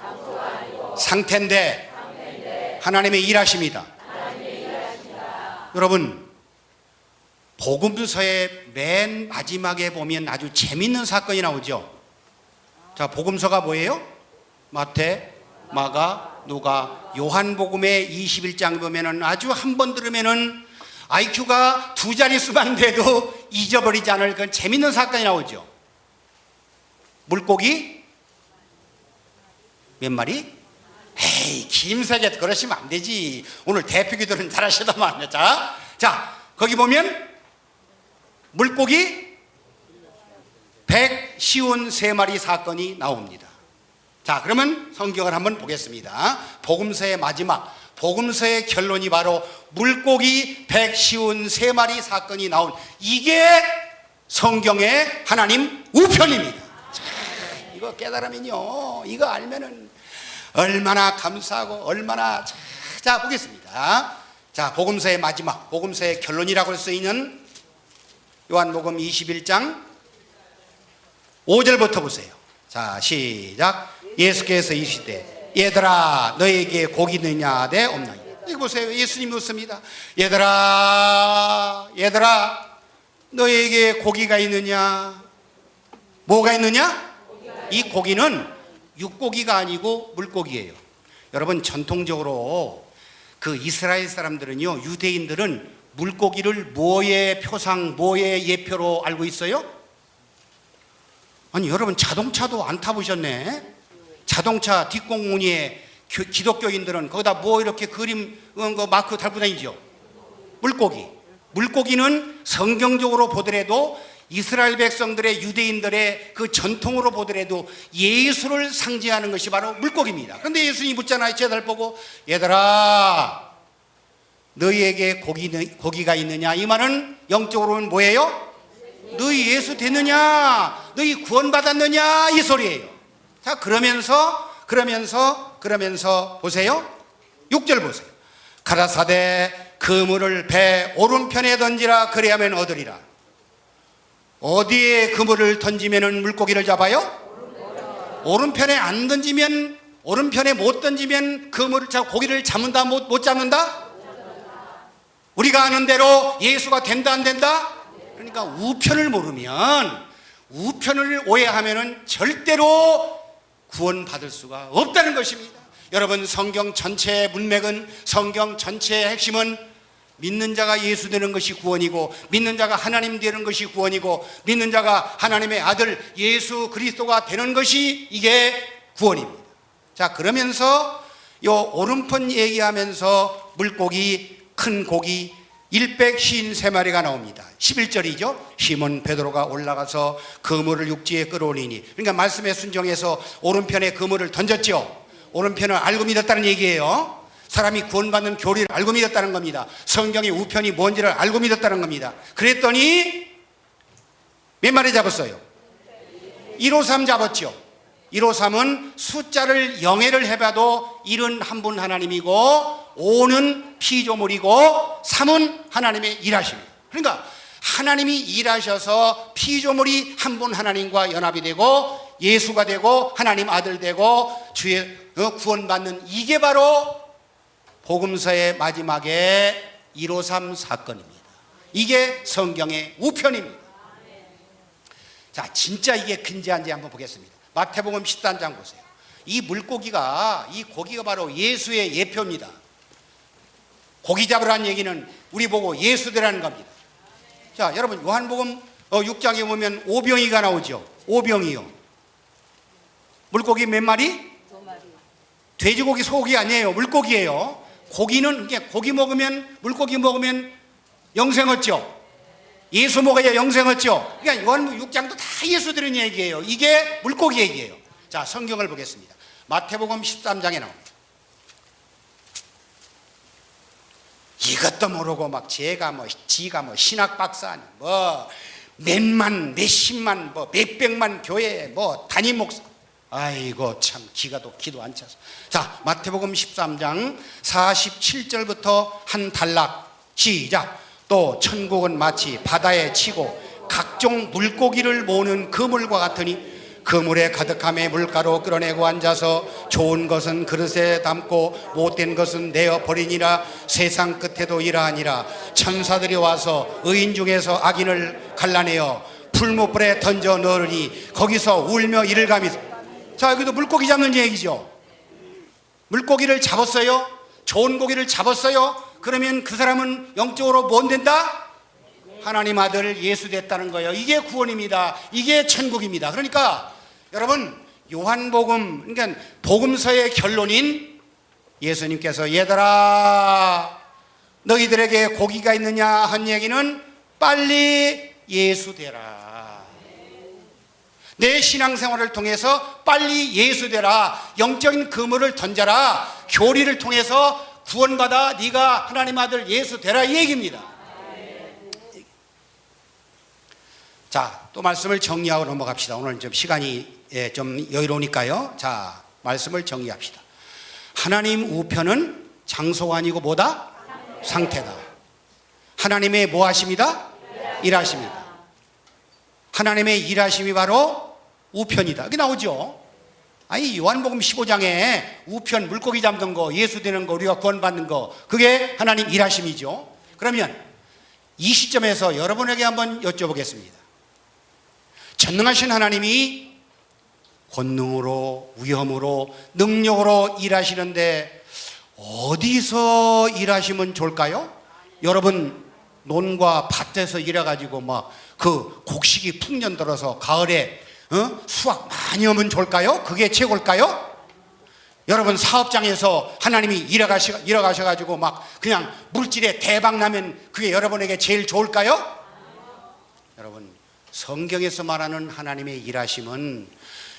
상태인데 하나님의 일하십니다. 여러분, 복음서의 맨 마지막에 보면 아주 재밌는 사건이 나오죠. 자, 복음서가 뭐예요? 마태, 마가, 누가, 요한복음의 21장 보면은 아주 한 번 들으면은 IQ가 두 자릿수만 돼도 잊어버리지 않을 그런 재밌는 사건이 나오죠. 물고기 몇 마리? 에이, 김세계 그러시면 안 되지. 오늘 대표기도는 잘하시더만. 자, 거기 보면 물고기 153마리 사건이 나옵니다. 자, 그러면 성경을 한번 보겠습니다. 복음서의 마지막, 복음서의 결론이 바로 물고기 153마리 사건이 나온, 이게 성경의 하나님 우편입니다. 자, 이거 깨달으면요, 이거 알면은 얼마나 감사하고 얼마나. 자, 보겠습니다. 자, 복음서의 마지막, 복음서의 결론이라고 쓰이는 요한복음 21장 5절부터 보세요. 자, 시작. 예수께서 이르시되 얘들아 너에게 복이 있느냐 대 없느냐. 이거 보세요. 예수님이 묻습니다. 얘들아 너에게 고기가 있느냐? 뭐가 있느냐? 이 고기는 육고기가 아니고 물고기예요. 여러분, 전통적으로 그 이스라엘 사람들은요, 유대인들은 물고기를 뭐의 표상, 뭐의 예표로 알고 있어요? 아니, 여러분, 자동차도 안 타보셨네? 자동차 뒷공무니에 기독교인들은 거기다 뭐 이렇게 그림, 거 마크 달고 다니죠? 물고기. 물고기는 성경적으로 보더라도 이스라엘 백성들의, 유대인들의 그 전통으로 보더라도 예수를 상징하는 것이 바로 물고기입니다. 그런데 예수님이 묻잖아요. 제자들 보고 얘들아 너희에게 고기가 있느냐? 이 말은 영적으로는 뭐예요? 너희 예수 됐느냐? 너희 구원받았느냐? 이 소리예요. 자, 그러면서 보세요. 6절 보세요. 가라사대 그물을 배 오른편에 던지라 그래야만 얻으리라. 어디에 그물을 던지면 물고기를 잡아요? 오른편에 안 던지면, 오른편에 못 던지면 그물을 잡고 고기를 잡는다, 못 잡는다? 우리가 아는 대로 예수가 된다 안 된다? 그러니까 우편을 모르면, 우편을 오해하면은 절대로 구원받을 수가 없다는 것입니다. 여러분, 성경 전체의 문맥은, 성경 전체의 핵심은 믿는 자가 예수 되는 것이 구원이고, 믿는 자가 하나님 되는 것이 구원이고, 믿는 자가 하나님의 아들 예수 그리스도가 되는 것이 이게 구원입니다. 자, 그러면서 요 오른편 얘기하면서 물고기, 큰 고기 153마리가 나옵니다. 11절이죠. 시몬 베드로가 올라가서 그물을 육지에 끌어올리니, 그러니까 말씀에 순종해서 오른편에 그물을 던졌죠. 오른편을 알고 믿었다는 얘기예요. 사람이 구원받는 교리를 알고 믿었다는 겁니다. 성경의 우편이 뭔지를 알고 믿었다는 겁니다. 그랬더니 몇 마리 잡았어요? 153 잡았죠. 153은 숫자를 영해를 해봐도 1은 한 분 하나님이고, 5는 피조물이고, 3은 하나님의 일하십니다. 그러니까 하나님이 일하셔서 피조물이 한 분 하나님과 연합이 되고 예수가 되고 하나님 아들 되고 주의 구원받는, 이게 바로 복음서의 마지막에 153 사건입니다. 이게 성경의 우편입니다. 자, 진짜 이게 근지한지 한번 보겠습니다. 마태복음 13장 보세요. 이 물고기가, 이 고기가 바로 예수의 예표입니다. 고기 잡으라는 얘기는 우리 보고 예수 되라는 겁니다. 자, 여러분 요한복음 6장에 보면 오병이가 나오죠. 오병이요. 물고기 몇 마리? 2마리. 돼지고기, 소고기 아니에요. 물고기예요. 고기는, 고기 먹으면, 물고기 먹으면 영생 얻죠. 예수 먹어야 영생 얻죠. 그러니까 요한복음 6장도 다 예수 드린 얘기예요. 이게 물고기 얘기예요. 자, 성경을 보겠습니다. 마태복음 13장에 나옵니다. 이것도 모르고 막 지가 뭐 신학 박사 아니 뭐 몇만 몇십만 뭐 몇백만 교회 뭐 담임 목사, 아이고 참 기도 안 차서. 자, 마태복음 13장 47절부터 한 단락 시작. 또 천국은 마치 바다에 치고 각종 물고기를 모으는 그물과 같으니 그물에 가득함에 물가로 끌어내고 앉아서 좋은 것은 그릇에 담고 못된 것은 내어 버리니라. 세상 끝에도 이러하니라. 천사들이 와서 의인 중에서 악인을 갈라내어 풀무불에 던져 넣으니 거기서 울며 이를 감히. 자, 여기도 물고기 잡는 얘기죠. 물고기를 잡았어요. 좋은 고기를 잡았어요. 그러면 그 사람은 영적으로 뭔 된다? 하나님 아들 예수 됐다는 거예요. 이게 구원입니다. 이게 천국입니다. 그러니까 여러분, 요한복음, 그러니까 복음서의 결론인 예수님께서 얘들아 너희들에게 고기가 있느냐 한 얘기는 빨리 예수 되라. 내 신앙생활을 통해서 빨리 예수 되라. 영적인 그물을 던져라. 교리를 통해서 구원받아 네가 하나님 아들 예수 되라, 이 얘기입니다. 자, 또 말씀을 정리하고 넘어갑시다. 오늘 좀 시간이 좀 여유로우니까요. 자, 말씀을 정리합시다. 하나님 우편은 장소가 아니고 뭐다? 상태다. 하나님의 뭐 하심이다? 일하십니다. 하나님의 일하심이 바로 우편이다. 그게 나오죠. 아니, 요한복음 15장에 우편 물고기 잡는 거, 예수 되는 거, 우리가 구원받는 거, 그게 하나님 일하심이죠. 그러면 이 시점에서 여러분에게 한번 여쭤보겠습니다. 전능하신 하나님이 권능으로, 위엄으로, 능력으로 일하시는데 어디서 일하시면 좋을까요? 여러분 논과 밭에서 일해가지고 막 그 곡식이 풍년 들어서 가을에 수확 많이 오면 좋을까요? 그게 최고일까요? 여러분 사업장에서 하나님이 일어가셔가지고 막 그냥 물질에 대박 나면 그게 여러분에게 제일 좋을까요? 여러분, 성경에서 말하는 하나님의 일하심은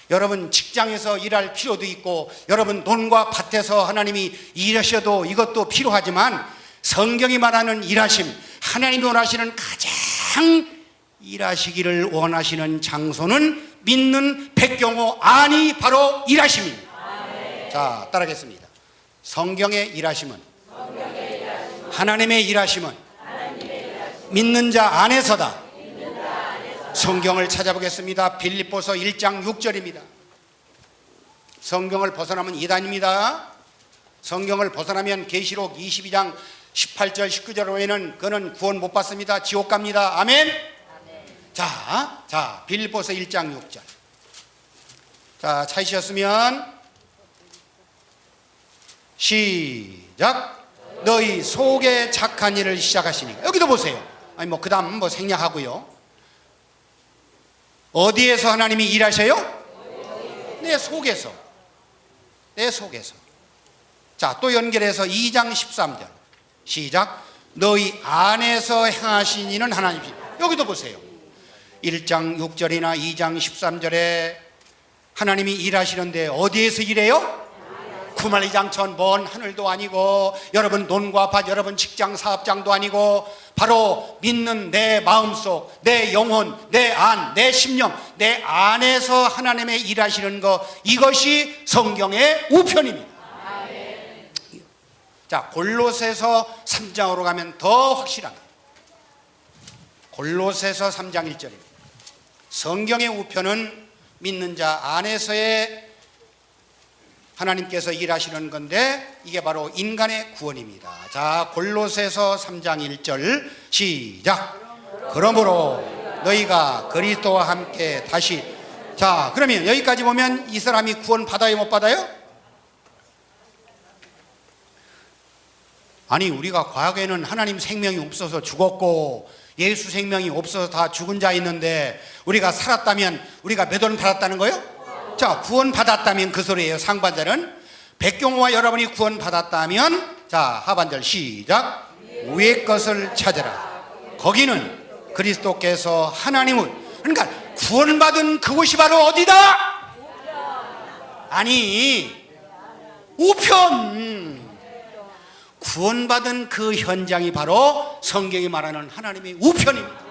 여러분 직장에서 일할 필요도 있고 여러분 논과 밭에서 하나님이 일하셔도 이것도 필요하지만 성경이 말하는 일하심, 하나님이 원하시는 가장 일하시기를 원하시는 장소는 믿는 백경호 안이 바로 일하심입니다. 자, 따라하겠습니다. 성경의 일하심은, 하나님의 일하심은 믿는 자 안에서다. 성경을 찾아보겠습니다. 빌립보서 1장 6절입니다. 성경을 벗어나면 이단입니다. 성경을 벗어나면 계시록 22장 18절 19절 외에는 그는 구원 못 받습니다. 지옥 갑니다. 아멘. 자, 빌립보서 1장 6절. 자, 찾으셨으면 시작. 너희 속에 착한 일을 시작하시니까. 여기도 보세요. 아니 뭐 그다음 뭐 생략하고요. 어디에서 하나님이 일하셔요? 내 속에서. 내 속에서. 자, 또 연결해서 2장 13절 시작. 너희 안에서 행하신 이는 하나님이시. 여기도 보세요. 1장 6절이나 2장 13절에 하나님이 일하시는데 어디에서 일해요? 구만리장천 먼 하늘도 아니고 여러분 논과 밭, 여러분 직장 사업장도 아니고 바로 믿는 내 마음속, 내 영혼, 내 안, 내 심령, 내 안에서 하나님의 일하시는 것, 이것이 성경의 우편입니다. 자, 골로새서 3장으로 가면 더 확실합니다. 골로새서 3장 1절입니다. 성경의 우편은 믿는 자 안에서의 하나님께서 일하시는 건데 이게 바로 인간의 구원입니다. 자, 골로새서 3장 1절 시작. 그러므로 너희가 그리스도와 함께 다시. 자, 그러면 여기까지 보면 이 사람이 구원 받아요, 못 받아요? 아니, 우리가 과거에는 하나님 생명이 없어서 죽었고 예수 생명이 없어서 다 죽은 자 있는데 우리가 살았다면 우리가 몇 원 받았다는 거예요? 자, 구원 받았다면 그 소리예요. 상반절은 백경호와 여러분이 구원 받았다면, 자, 하반절 시작. 위의 것을 찾아라. 거기는 그리스도께서 하나님을, 그러니까 구원받은 그곳이 바로 어디다? 아니, 우편. 구원받은 그 현장이 바로 성경이 말하는 하나님의 우편입니다.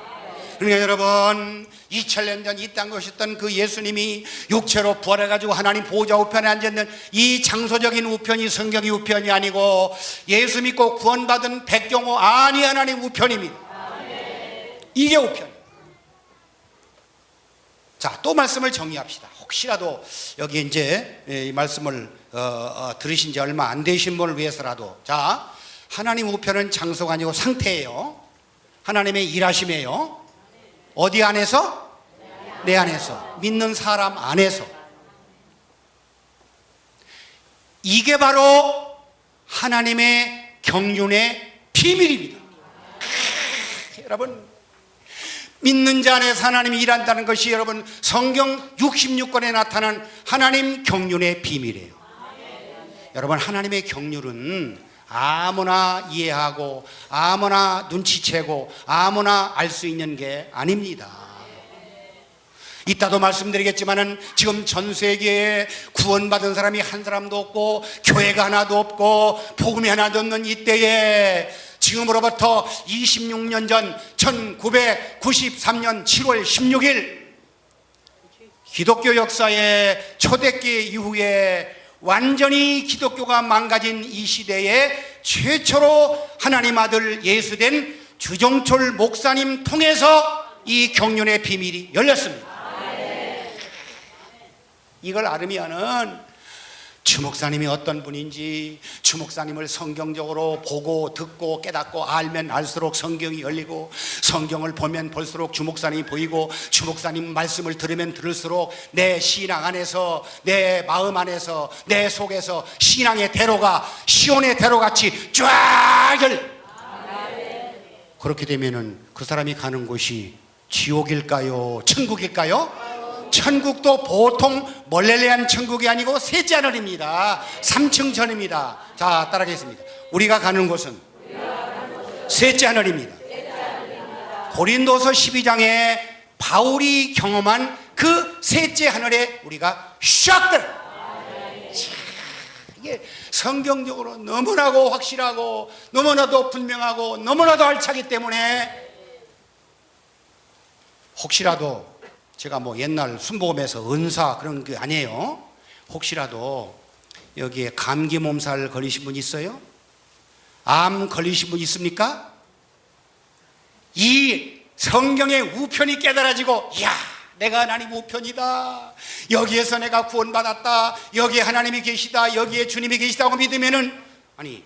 그러니까 여러분, 2000년 전 이 땅에 오셨던 그 예수님이 육체로 부활해가지고 하나님 보좌 우편에 앉아있는 이 장소적인 우편이 성경의 우편이 아니고 예수 믿고 구원받은 백경호 아니 하나님 우편입니다. 이게 우편. 자, 또 말씀을 정리합시다. 혹시라도 여기 이제 이 말씀을 들으신 지 얼마 안 되신 분을 위해서라도, 자, 하나님 우편은 장소가 아니고 상태예요. 하나님의 일하심이에요. 어디 안에서? 내 안에서. 믿는 사람 안에서. 이게 바로 하나님의 경륜의 비밀입니다. 여러분, 믿는 자 안에서 하나님이 일한다는 것이 여러분 성경 66권에 나타난 하나님 경륜의 비밀이에요. 여러분, 하나님의 경륜은 아무나 이해하고 아무나 눈치채고 아무나 알 수 있는 게 아닙니다. 이따도 말씀드리겠지만은 지금 전 세계에 구원받은 사람이 한 사람도 없고 교회가 하나도 없고 복음이 하나도 없는 이때에 지금으로부터 26년 전 1993년 7월 16일 기독교 역사의 초대기 이후에 완전히 기독교가 망가진 이 시대에 최초로 하나님 아들 예수된 주종철 목사님 통해서 이 경륜의 비밀이 열렸습니다. 이걸 알으면은 주 목사님이 어떤 분인지, 주 목사님을 성경적으로 보고 듣고 깨닫고 알면 알수록 성경이 열리고, 성경을 보면 볼수록 주 목사님이 보이고, 주 목사님 말씀을 들으면 들을수록 내 신앙 안에서, 내 마음 안에서, 내 속에서 신앙의 대로가 시온의 대로같이 쫙 열려. 그렇게 되면은 그 사람이 가는 곳이 지옥일까요? 천국일까요? 천국도 보통 멀레레한 천국이 아니고 셋째 하늘입니다. 3층 전입니다. 자, 따라하겠습니다. 우리가 가는 곳은 셋째 하늘입니다. 고린도서 12장에 바울이 경험한 그 셋째 하늘에 우리가 샥 들어. 이게 성경적으로 너무나도 확실하고 너무나도 분명하고 너무나도 알차기 때문에 혹시라도 제가 뭐 옛날 순복음에서 은사 그런 게 아니에요. 혹시라도 여기에 감기 몸살 걸리신 분 있어요? 암 걸리신 분 있습니까? 이 성경의 우편이 깨달아지고, 이야, 내가 하나님 우편이다, 여기에서 내가 구원받았다, 여기에 하나님이 계시다, 여기에 주님이 계시다고 믿으면은, 아니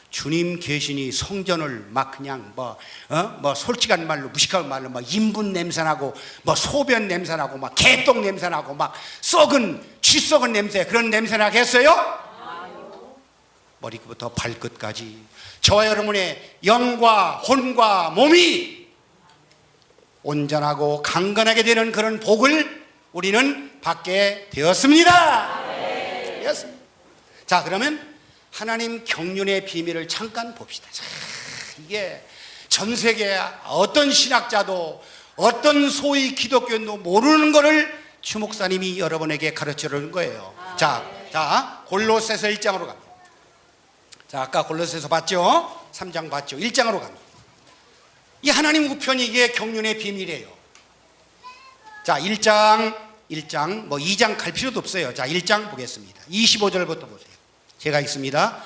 주님 계시니 성전을 막 그냥 뭐 솔직한 말로 무식한 말로 막 인분 냄새나고 뭐 소변 냄새나고 막 개똥 냄새나고 막 썩은 쥐 썩은 냄새, 그런 냄새나게 했어요? 머리부터 발끝까지 저와 여러분의 영과 혼과 몸이 온전하고 강건하게 되는 그런 복을 우리는 받게 되었습니다. 되었습니다. 자, 그러면 하나님 경륜의 비밀을 잠깐 봅시다. 자, 이게 전 세계 어떤 신학자도 어떤 소위 기독교인도 모르는 것을 추 목사님이 여러분에게 가르쳐 주는 거예요. 자, 골로새서 1장으로 갑니다. 자, 아까 골로새서 봤죠? 3장 봤죠? 1장으로 갑니다. 이 하나님 우편이 이게 경륜의 비밀이에요. 자, 1장 뭐 2장 갈 필요도 없어요. 자, 1장 보겠습니다. 25절부터 보세요. 제가 읽습니다.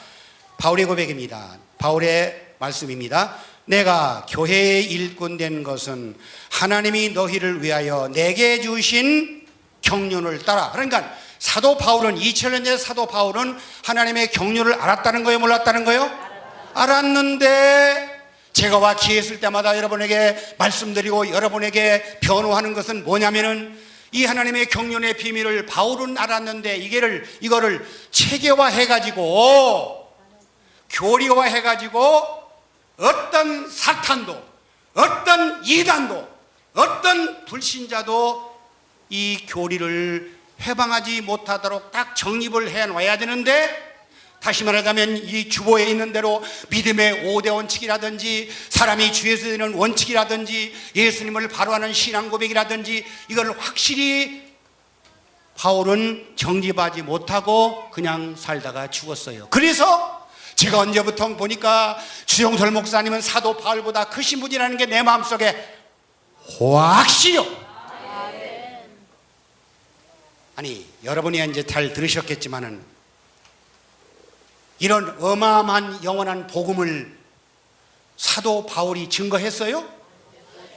바울의 고백입니다. 바울의 말씀입니다. 내가 교회의 일꾼 된 것은 하나님이 너희를 위하여 내게 주신 경륜을 따라. 그러니까 사도 바울은 2000년 전 사도 바울은 하나님의 경륜을 알았다는 거예요, 몰랐다는 거예요? 알았는데 제가 와 기회했을 때마다 여러분에게 말씀드리고 여러분에게 변호하는 것은 뭐냐면은 이 하나님의 경륜의 비밀을 바울은 알았는데 이거를 체계화해가지고 교리화해가지고 어떤 사탄도 어떤 이단도 어떤 불신자도 이 교리를 해방하지 못하도록 딱 정립을 해놔야 되는데, 다시 말하자면 이 주보에 있는 대로 믿음의 5대 원칙이라든지 사람이 주에서 되는 원칙이라든지 예수님을 바로하는 신앙 고백이라든지 이걸 확실히 바울은 정립하지 못하고 그냥 살다가 죽었어요. 그래서 제가 언제부터 보니까 주영설 목사님은 사도 바울보다 크신 분이라는 게 내 마음속에 확실해요. 아니, 여러분이 이제 잘 들으셨겠지만은 이런 어마어마한 영원한 복음을 사도 바울이 증거했어요?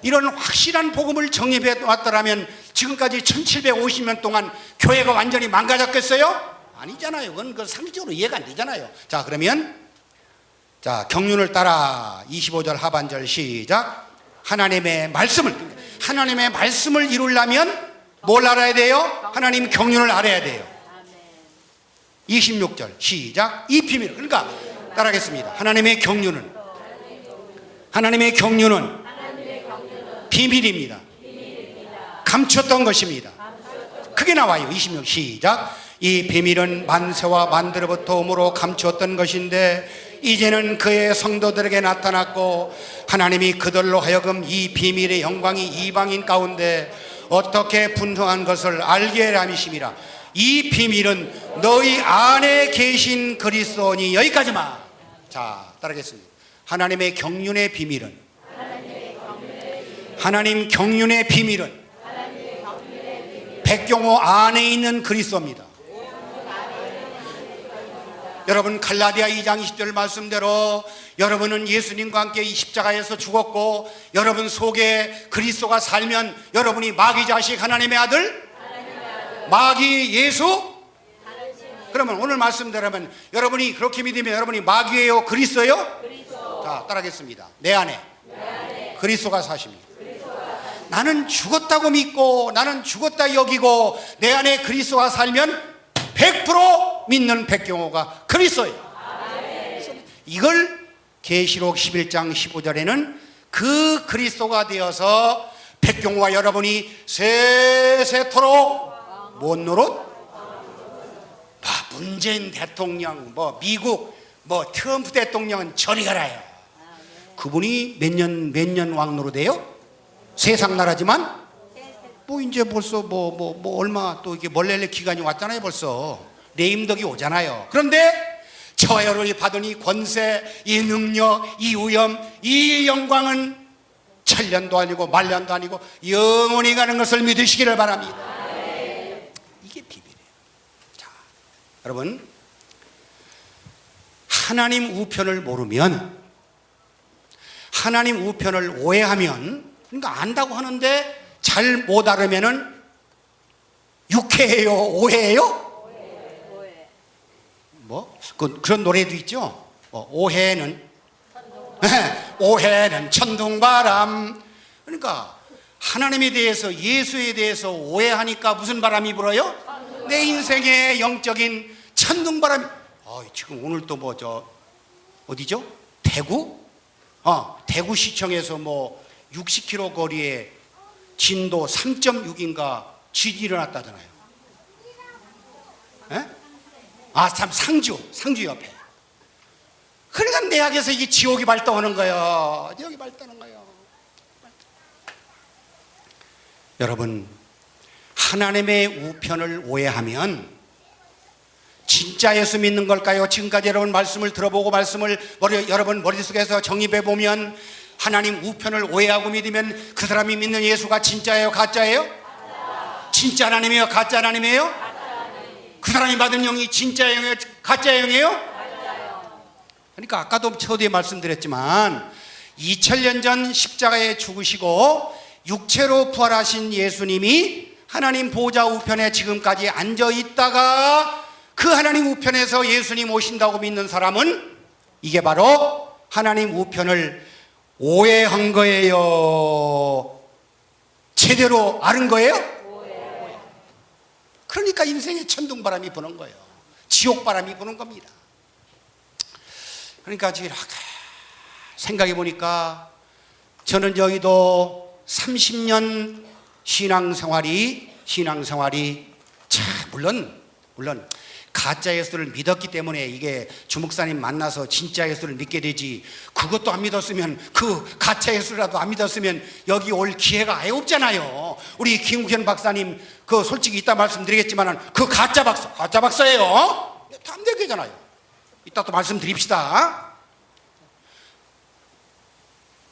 이런 확실한 복음을 정립해 왔더라면 지금까지 1750년 동안 교회가 완전히 망가졌겠어요? 아니잖아요. 그건 상식적으로 이해가 안 되잖아요. 자, 그러면 자, 경륜을 따라 25절 하반절 시작. 하나님의 말씀을 이루려면 뭘 알아야 돼요? 하나님 경륜을 알아야 돼요. 26절 시작. 이 비밀, 그러니까 따라하겠습니다. 하나님의 경륜은 비밀입니다. 감췄던 것입니다. 크게 나와요. 26 시작. 이 비밀은 만세와 만대로부터 오므로 감추었던 것인데 이제는 그의 성도들에게 나타났고 하나님이 그들로 하여금 이 비밀의 영광이 이방인 가운데 어떻게 분성한 것을 알게 하려 함이심이라. 이 비밀은 너희 안에 계신 그리스도니. 여기까지만. 자, 따르겠습니다. 하나님의 경륜의 비밀은 백경호 안에 있는 그리스도입니다. 여러분, 갈라디아 2장 20절 말씀대로 여러분은 예수님과 함께 이 십자가에서 죽었고 여러분 속에 그리스도가 살면 여러분이 마귀 자식 하나님의 아들, 마귀 예수. 그러면 오늘 말씀대로면 여러분이 그렇게 믿으면 여러분이 마귀예요, 그리스도예요? 자, 따라하겠습니다. 내 안에 그리스도가 사십니다. 나는 죽었다고 믿고 나는 죽었다 여기고 내 안에 그리스도가 살면 100% 믿는 백경호가 그리스도예요. 이걸 계시록 11장 15절에는 그 그리스도가 되어서 백경호와 여러분이 세세토록 못 노릇? 문재인 대통령, 미국, 트럼프 대통령은 저리 가라요. 그분이 몇 년 왕노로 돼요? 세상 나라지만 이제 벌써 얼마 또 이게 멀레레 기간이 왔잖아요. 벌써 레임덕이 오잖아요. 그런데 저와 여러분이 받은 이 권세, 이 능력, 이 위엄, 이 영광은 천년도 아니고 만년도 아니고 영원히 가는 것을 믿으시기를 바랍니다. 이게 비밀이에요. 자, 여러분, 하나님 우편을 모르면, 하나님 우편을 오해하면, 그러니까 안다고 하는데 잘 못 알으면은 육해예요, 오해예요? 그런 노래도 있죠. 오해는 천둥바람. 그러니까 하나님에 대해서, 예수에 대해서 오해하니까 무슨 바람이 불어요? 내 인생의 영적인 천둥바람이. 지금 오늘 또 뭐 어디죠? 대구? 대구시청에서 뭐 60km 거리에 진도 3.6인가 쥐이 일어났다잖아요. 에? 참 상주 옆에. 그러니까 내학에서 이게 지옥이 발동하는 거예요. 지옥이 발동하는 거예요. 여러분, 하나님의 우편을 오해하면 진짜 예수 믿는 걸까요? 지금까지 여러분 말씀을 들어보고 말씀을 여러분 머릿속에서 정립해 보면 하나님 우편을 오해하고 믿으면 그 사람이 믿는 예수가 진짜예요? 가짜예요? 진짜 하나님이에요? 가짜 하나님이에요? 그 사람이 받은 영이 진짜 영이에요? 가짜 영이에요? 그러니까 아까도 초대에 말씀드렸지만 2000년 전 십자가에 죽으시고 육체로 부활하신 예수님이 하나님 보좌 우편에 지금까지 앉아 있다가 그 하나님 우편에서 예수님 오신다고 믿는 사람은 이게 바로 하나님 우편을 오해한 거예요? 제대로 아는 거예요? 그러니까 인생에 천둥바람이 부는 거예요. 지옥바람이 부는 겁니다. 그러니까 지금 생각해 보니까 저는 여기도 30년 신앙생활이 물론 가짜 예수를 믿었기 때문에 이게 주목사님 만나서 진짜 예수를 믿게 되지, 그것도 안 믿었으면, 그 가짜 예수라도 안 믿었으면 여기 올 기회가 아예 없잖아요. 우리 김국현 박사님 그 솔직히 이따 말씀드리겠지만 그 가짜 박사예요. 안 되잖아요. 이따 또 말씀드립시다.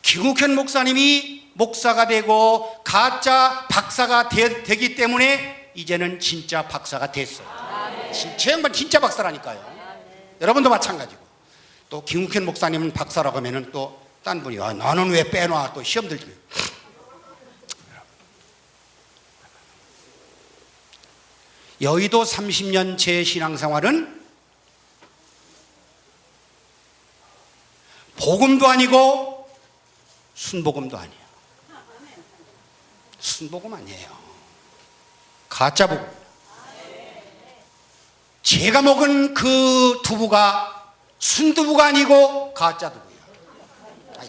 김국현 목사님이 목사가 되고 가짜 박사가 되기 때문에 이제는 진짜 박사가 됐어요. 저 양반 진짜 박사라니까요. 여러분도 마찬가지고. 또 김국현 목사님은 박사라고 하면은 또 딴 분이 너는 왜 빼놔 또 시험 들지. 여의도 30년 제 신앙생활은 복음도 아니고 순복음도 아니에요. 순복음 아니에요. 가짜 복음. 제가 먹은 그 두부가 순두부가 아니고 가짜 두부예요.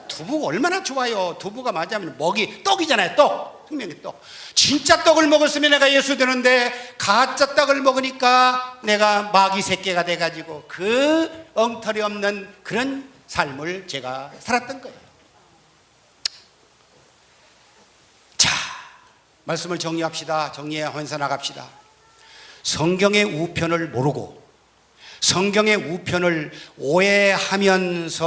두부가 얼마나 좋아요. 두부가 맞으면 떡이잖아요. 떡. 생명의 떡. 진짜 떡을 먹었으면 내가 예수 되는데 가짜 떡을 먹으니까 내가 마귀 새끼가 돼가지고 그 엉터리 없는 그런 삶을 제가 살았던 거예요. 자, 말씀을 정리합시다. 정리하면서 나갑시다. 성경의 우편을 모르고 성경의 우편을 오해하면서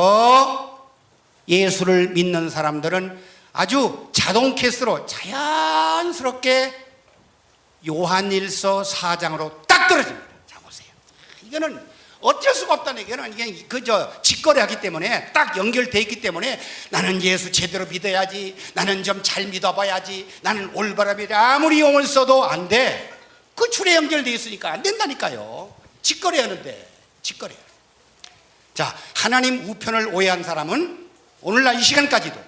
예수를 믿는 사람들은 아주 자동 캐스로 자연스럽게 요한일서 4장으로 딱 떨어집니다. 자, 보세요. 이거는 어쩔 수가 없다는 얘기는 이게 그저 직거래하기 때문에 딱 연결되어 있기 때문에 나는 예수 제대로 믿어야지, 나는 좀 잘 믿어봐야지, 나는 올바라 믿어야, 아무리 용을 써도 안 돼. 그 줄에 연결되어 있으니까 안 된다니까요. 직거래하는데, 직거래. 자, 하나님 우편을 오해한 사람은 오늘날 이 시간까지도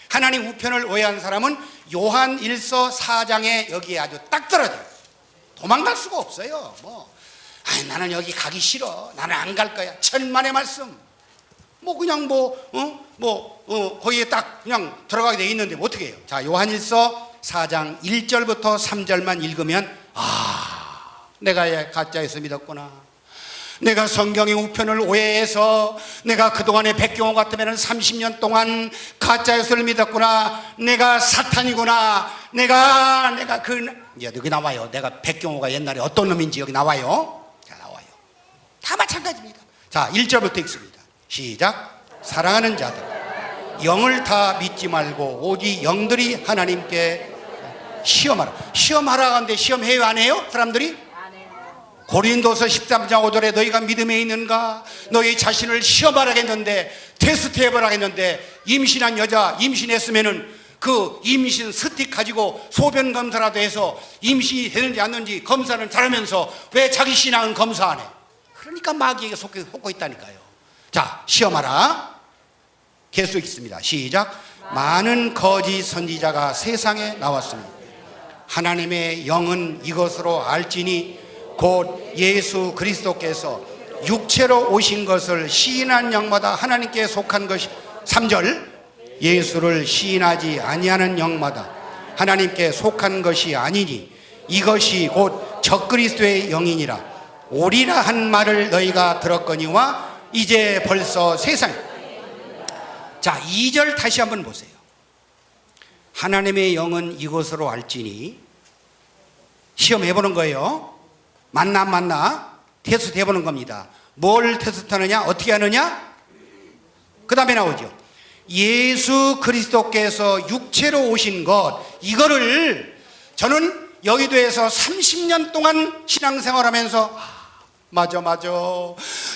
하나님 우편을 오해한 사람은 요한일서 4장에 여기에 아주 딱 떨어져요. 도망갈 수가 없어요. 나는 여기 가기 싫어. 나는 안 갈 거야. 천만의 말씀. 그냥 거기에 딱 그냥 들어가게 돼 있는데 어떻게 해요? 자, 요한일서 4장 1절부터 3절만 읽으면 내가 가짜에서 믿었구나. 내가 성경의 우편을 오해해서 내가 그동안에 백경호 같으면 30년 동안 가짜 예수를 믿었구나. 내가 사탄이구나. 내가 여기 나와요. 내가 백경호가 옛날에 어떤 놈인지 여기 나와요. 자, 나와요. 다 마찬가지입니다. 자, 1절부터 읽습니다. 시작. 사랑하는 자들, 영을 다 믿지 말고 오직 영들이 하나님께 시험하라 하는데 시험해요 안 해요? 사람들이? 고린도서 13장 5절에 너희가 믿음에 있는가? 너희 자신을 시험하라겠는데, 테스트해보라겠는데, 임신한 여자 임신했으면은 그 임신 스틱 가지고 소변 검사라도 해서 임신이 되는지 안 되는지 검사는 잘하면서 왜 자기 신앙은 검사 안 해? 그러니까 마귀에게 속고 있다니까요. 자, 시험하라. 계속 읽습니다. 시작. 많은 거짓 선지자가 세상에 나왔습니다. 하나님의 영은 이것으로 알지니 곧 예수 그리스도께서 육체로 오신 것을 시인한 영마다 하나님께 속한 것이 3절 예수를 시인하지 아니하는 영마다 하나님께 속한 것이 아니니 이것이 곧 적그리스도의 영이니라. 오리라 한 말을 너희가 들었거니와 이제 벌써 세상. 자, 2절 다시 한번 보세요. 하나님의 영은 이것으로 알지니. 시험해보는 거예요. 맞나 안 맞나 테스트 해보는 겁니다. 뭘 테스트하느냐, 어떻게 하느냐? 그 다음에 나오죠. 예수 그리스도께서 육체로 오신 것, 이거를 저는 여의도에서 30년 동안 신앙생활하면서 맞아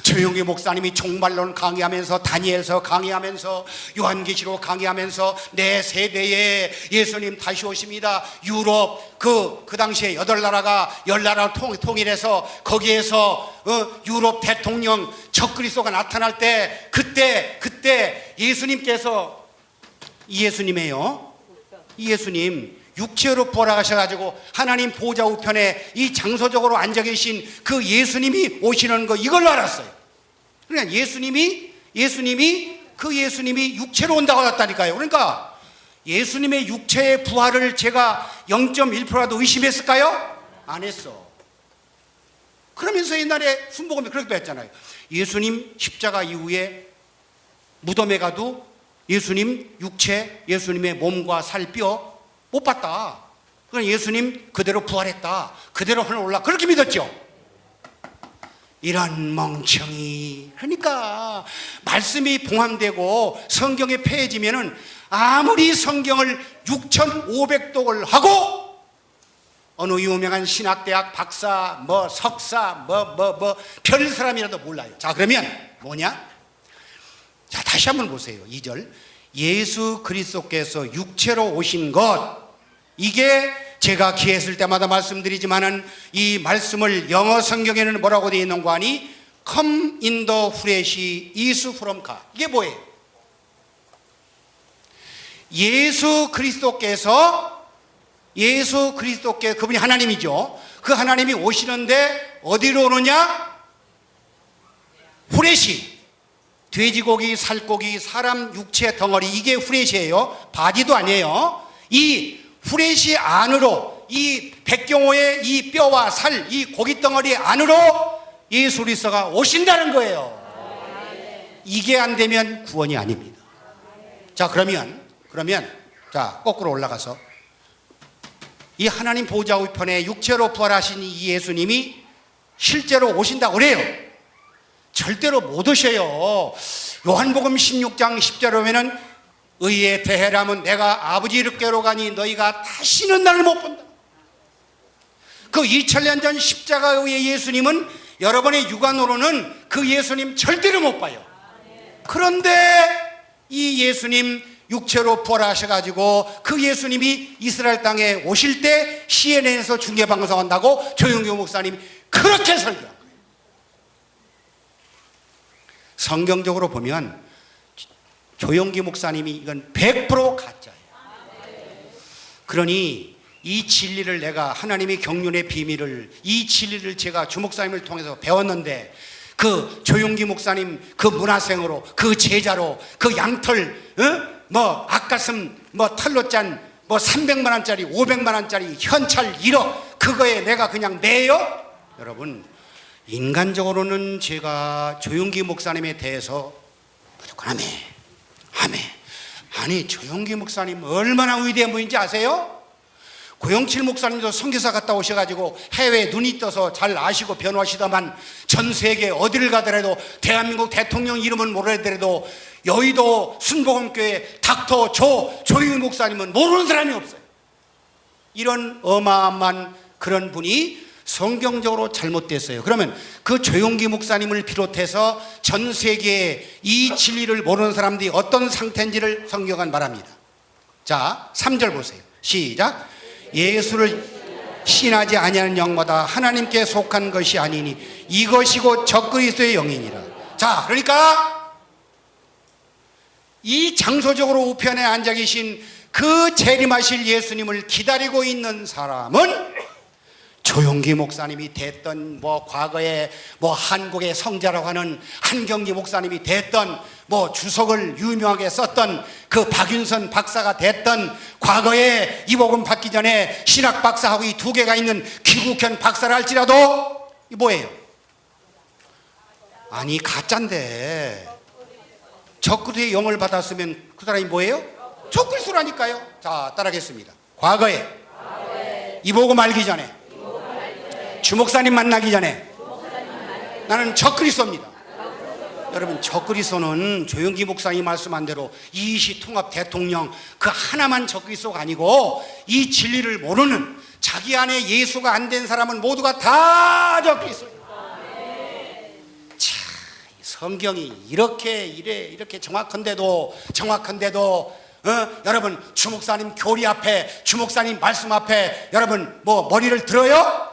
조용기 목사님이 종말론 강의하면서, 다니엘서 강의하면서, 요한계시록 강의하면서 내 세대에 예수님 다시 오십니다. 유럽 그 당시에 8나라가 10나라 통일해서 거기에서 유럽 대통령 적그리스도가 나타날 때 그때 예수님께서, 이 예수님이에요. 이 예수님 육체로 부활하셔가지고 하나님 보좌 우편에 이 장소적으로 앉아 계신 그 예수님이 오시는 거, 이걸로 알았어요. 그러니까 예수님이 육체로 온다고 하셨다니까요. 그러니까 예수님의 육체의 부활을 제가 0.1%라도 의심했을까요? 안 했어. 그러면서 옛날에 순복음에 그렇게 했잖아요. 예수님 십자가 이후에 무덤에 가도 예수님 육체, 예수님의 몸과 살, 뼈 못 봤다. 그러니까 예수님 그대로 부활했다, 그대로 하늘 올라, 그렇게 믿었죠. 이런 멍청이. 그러니까 말씀이 봉함되고 성경에 폐해지면은 아무리 성경을 6,500독을 하고 어느 유명한 신학대학 박사, 석사, 별 사람이라도 몰라요. 자, 그러면 뭐냐? 자, 다시 한번 보세요. 2절. 예수 그리스도께서 육체로 오신 것, 이게 제가 기회했을 때마다 말씀드리지만은 이 말씀을 영어 성경에는 뭐라고 되어 있는 거 아니? Come in the flesh is from God. 이게 뭐예요? 예수 그리스도께서 그분이 하나님이죠. 그 하나님이 오시는데 어디로 오느냐? 후레시, 돼지고기, 살고기, 사람 육체 덩어리, 이게 후레시예요. 바디도 아니에요. 이 후레시 안으로, 이 백경호의 이 뼈와 살, 이 고기 덩어리 안으로 예수 그리스도가 오신다는 거예요. 이게 안 되면 구원이 아닙니다. 자, 그러면 자, 거꾸로 올라가서 이 하나님 보좌 우편에 육체로 부활하신 이 예수님이 실제로 오신다고 그래요. 절대로 못 오셔요. 요한복음 16장 10절에 보면은 의에 대해라면 내가 아버지 이르께로 가니 너희가 다시는 나를 못 본다. 그 2000년 전 십자가 의의 예수님은 여러분의 육안으로는 그 예수님 절대로 못 봐요. 그런데 이 예수님 육체로 부활하셔가지고 그 예수님이 이스라엘 땅에 오실 때 CNN에서 중계방송한다고 조용규 목사님이 그렇게 설교한 거예요. 성경적으로 보면 조용기 목사님이 이건 100% 가짜예요. 그러니 이 진리를 내가, 하나님의 경륜의 비밀을, 이 진리를 제가 주 목사님을 통해서 배웠는데 그 조용기 목사님 그 문화생으로, 그 제자로, 그 양털, 앞가슴 털로 짠 300만 원짜리 500만 원짜리 현찰 1억, 그거에 내가 그냥 매요? 여러분, 인간적으로는 제가 조용기 목사님에 대해서 무조건 아니, 조용기 목사님 얼마나 위대한 분인지 아세요? 고영칠 목사님도 선교사 갔다 오셔가지고 해외에 눈이 떠서 잘 아시고 변호하시다만 전 세계 어디를 가더라도 대한민국 대통령 이름은 모르더라도 여의도 순복음교회 닥터 조용기 목사님은 모르는 사람이 없어요. 이런 어마어마한 그런 분이 성경적으로 잘못됐어요. 그러면 그 조용기 목사님을 비롯해서 전 세계에 이 진리를 모르는 사람들이 어떤 상태인지를 성경은 말합니다. 자, 3절 보세요. 시작. 예수를 신하지 아니하는 영마다 하나님께 속한 것이 아니니 이것이 곧 적그리스도의 영이니라. 자, 그러니까 이 장소적으로 우편에 앉아 계신 그 재림하실 예수님을 기다리고 있는 사람은 조용기 목사님이 됐던, 뭐 과거에 뭐 한국의 성자라고 하는 한경기 목사님이 됐던, 뭐 주석을 유명하게 썼던 그 박윤선 박사가 됐던, 과거에 이 복음 받기 전에 신학 박사하고 이 두 개가 있는 귀국현 박사를 할지라도 이 뭐예요? 아니 가짜인데 적그리스도의 영을 받았으면 그 사람이 뭐예요? 적그리스도라니까요. 자, 따라하겠습니다. 과거에 이 복음 알기 전에, 주목사님 만나기 전에 나는 적그리스도입니다. 여러분, 적그리스도는 조영기 목사님 말씀한 대로 이시통합 대통령 그 하나만 적그리스도가 아니고, 이 진리를 모르는 자기 안에 예수가 안 된 사람은 모두가 다 적그리스도예요. 자, 성경이 이렇게 정확한데도 여러분, 주목사님 교리 앞에, 주목사님 말씀 앞에 여러분 뭐 머리를 들어요?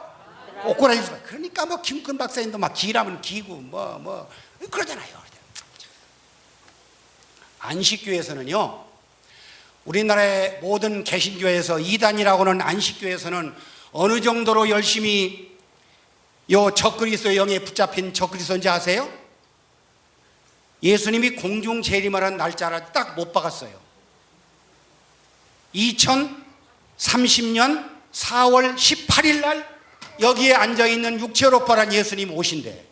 꼬꾸라지. 그러니까 뭐 김근 박사님도 막 기라면 기고 뭐 그러잖아요. 안식교에서는요, 우리나라의 모든 개신교에서 이단이라고 하는 안식교에서는 어느 정도로 열심히 요 적그리스도의 영에 붙잡힌 적그리스도인지 아세요? 예수님이 공중 재림하는 날짜를 딱 못 박았어요. 2030년 4월 18일 날 여기에 앉아있는 육체로 발한 예수님 오신대.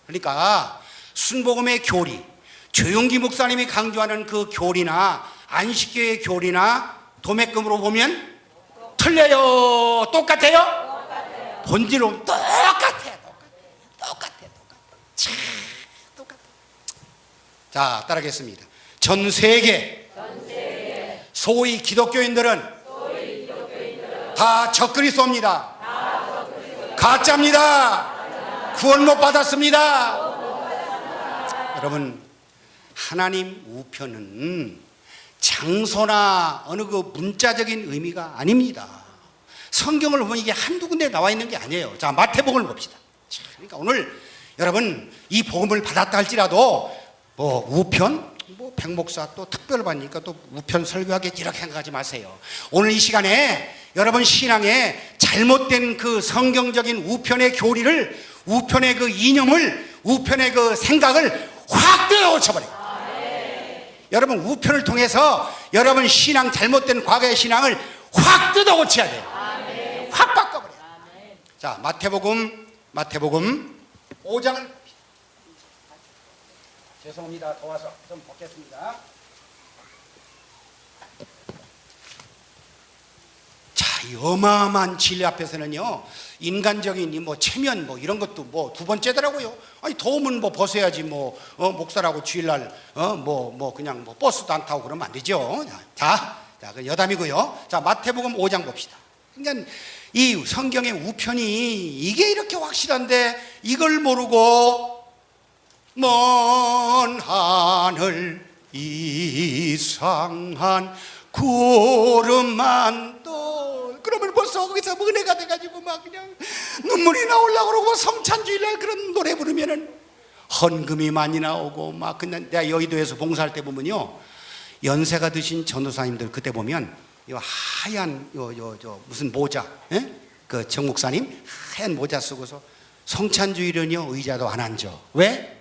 그러니까 순복음의 교리, 조용기 목사님이 강조하는 그 교리나 안식교의 교리나 도매금으로 보면 틀려요? 똑같아요? 본질은 똑같아. 자, 따라하겠습니다. 전 세계 소위 기독교인들은 다 적그리스도입니다. 가짜입니다. 구원 못 받았습니다. 여러분, 하나님 우편은 장소나 어느 그 문자적인 의미가 아닙니다. 성경을 보면 이게 한두 군데 나와 있는 게 아니에요. 자, 마태복음을 봅시다. 그러니까 오늘 여러분 이 복음을 받았다 할지라도 뭐 우편, 뭐 백목사 또 특별 받으니까 또 우편 설교하겠지 이렇게 생각하지 마세요. 오늘 이 시간에 여러분 신앙에 잘못된 그 성경적인 우편의 교리를, 우편의 그 이념을, 우편의 그 생각을 확 떼어쳐버려요. 여러분 우편을 통해서 여러분 신앙, 잘못된 과거의 신앙을 확 뜯어 고쳐야 돼요. 확 바꿔버려요. 자, 마태복음 5장을 죄송합니다. 더워서 좀 벗겠습니다. 자, 이 어마어마한 진리 앞에서는요, 인간적인 뭐 체면 뭐 이런 것도 뭐 두 번째더라고요. 아니 더우면 뭐 벗어야지 뭐 목사라고 주일날 뭐 그냥 뭐 버스도 안 타고 그러면 안 되죠. 자, 그 여담이고요. 자, 마태복음 5장 봅시다. 그러니까 이 성경의 우편이 이게 이렇게 확실한데 이걸 모르고 먼 하늘 이상한 구름만 또 그러면 벌써 거기서 은혜가 돼가지고 막 그냥 눈물이 나오려고 그러고, 성찬주일날 그런 노래 부르면은 헌금이 많이 나오고 막. 그냥 내가 여의도에서 봉사할 때 보면요, 연세가 드신 전도사님들 그때 보면 요 하얀 저 무슨 모자, 그 정목사님 하얀 모자 쓰고서 성찬주일은요 의자도 안 앉아. 왜?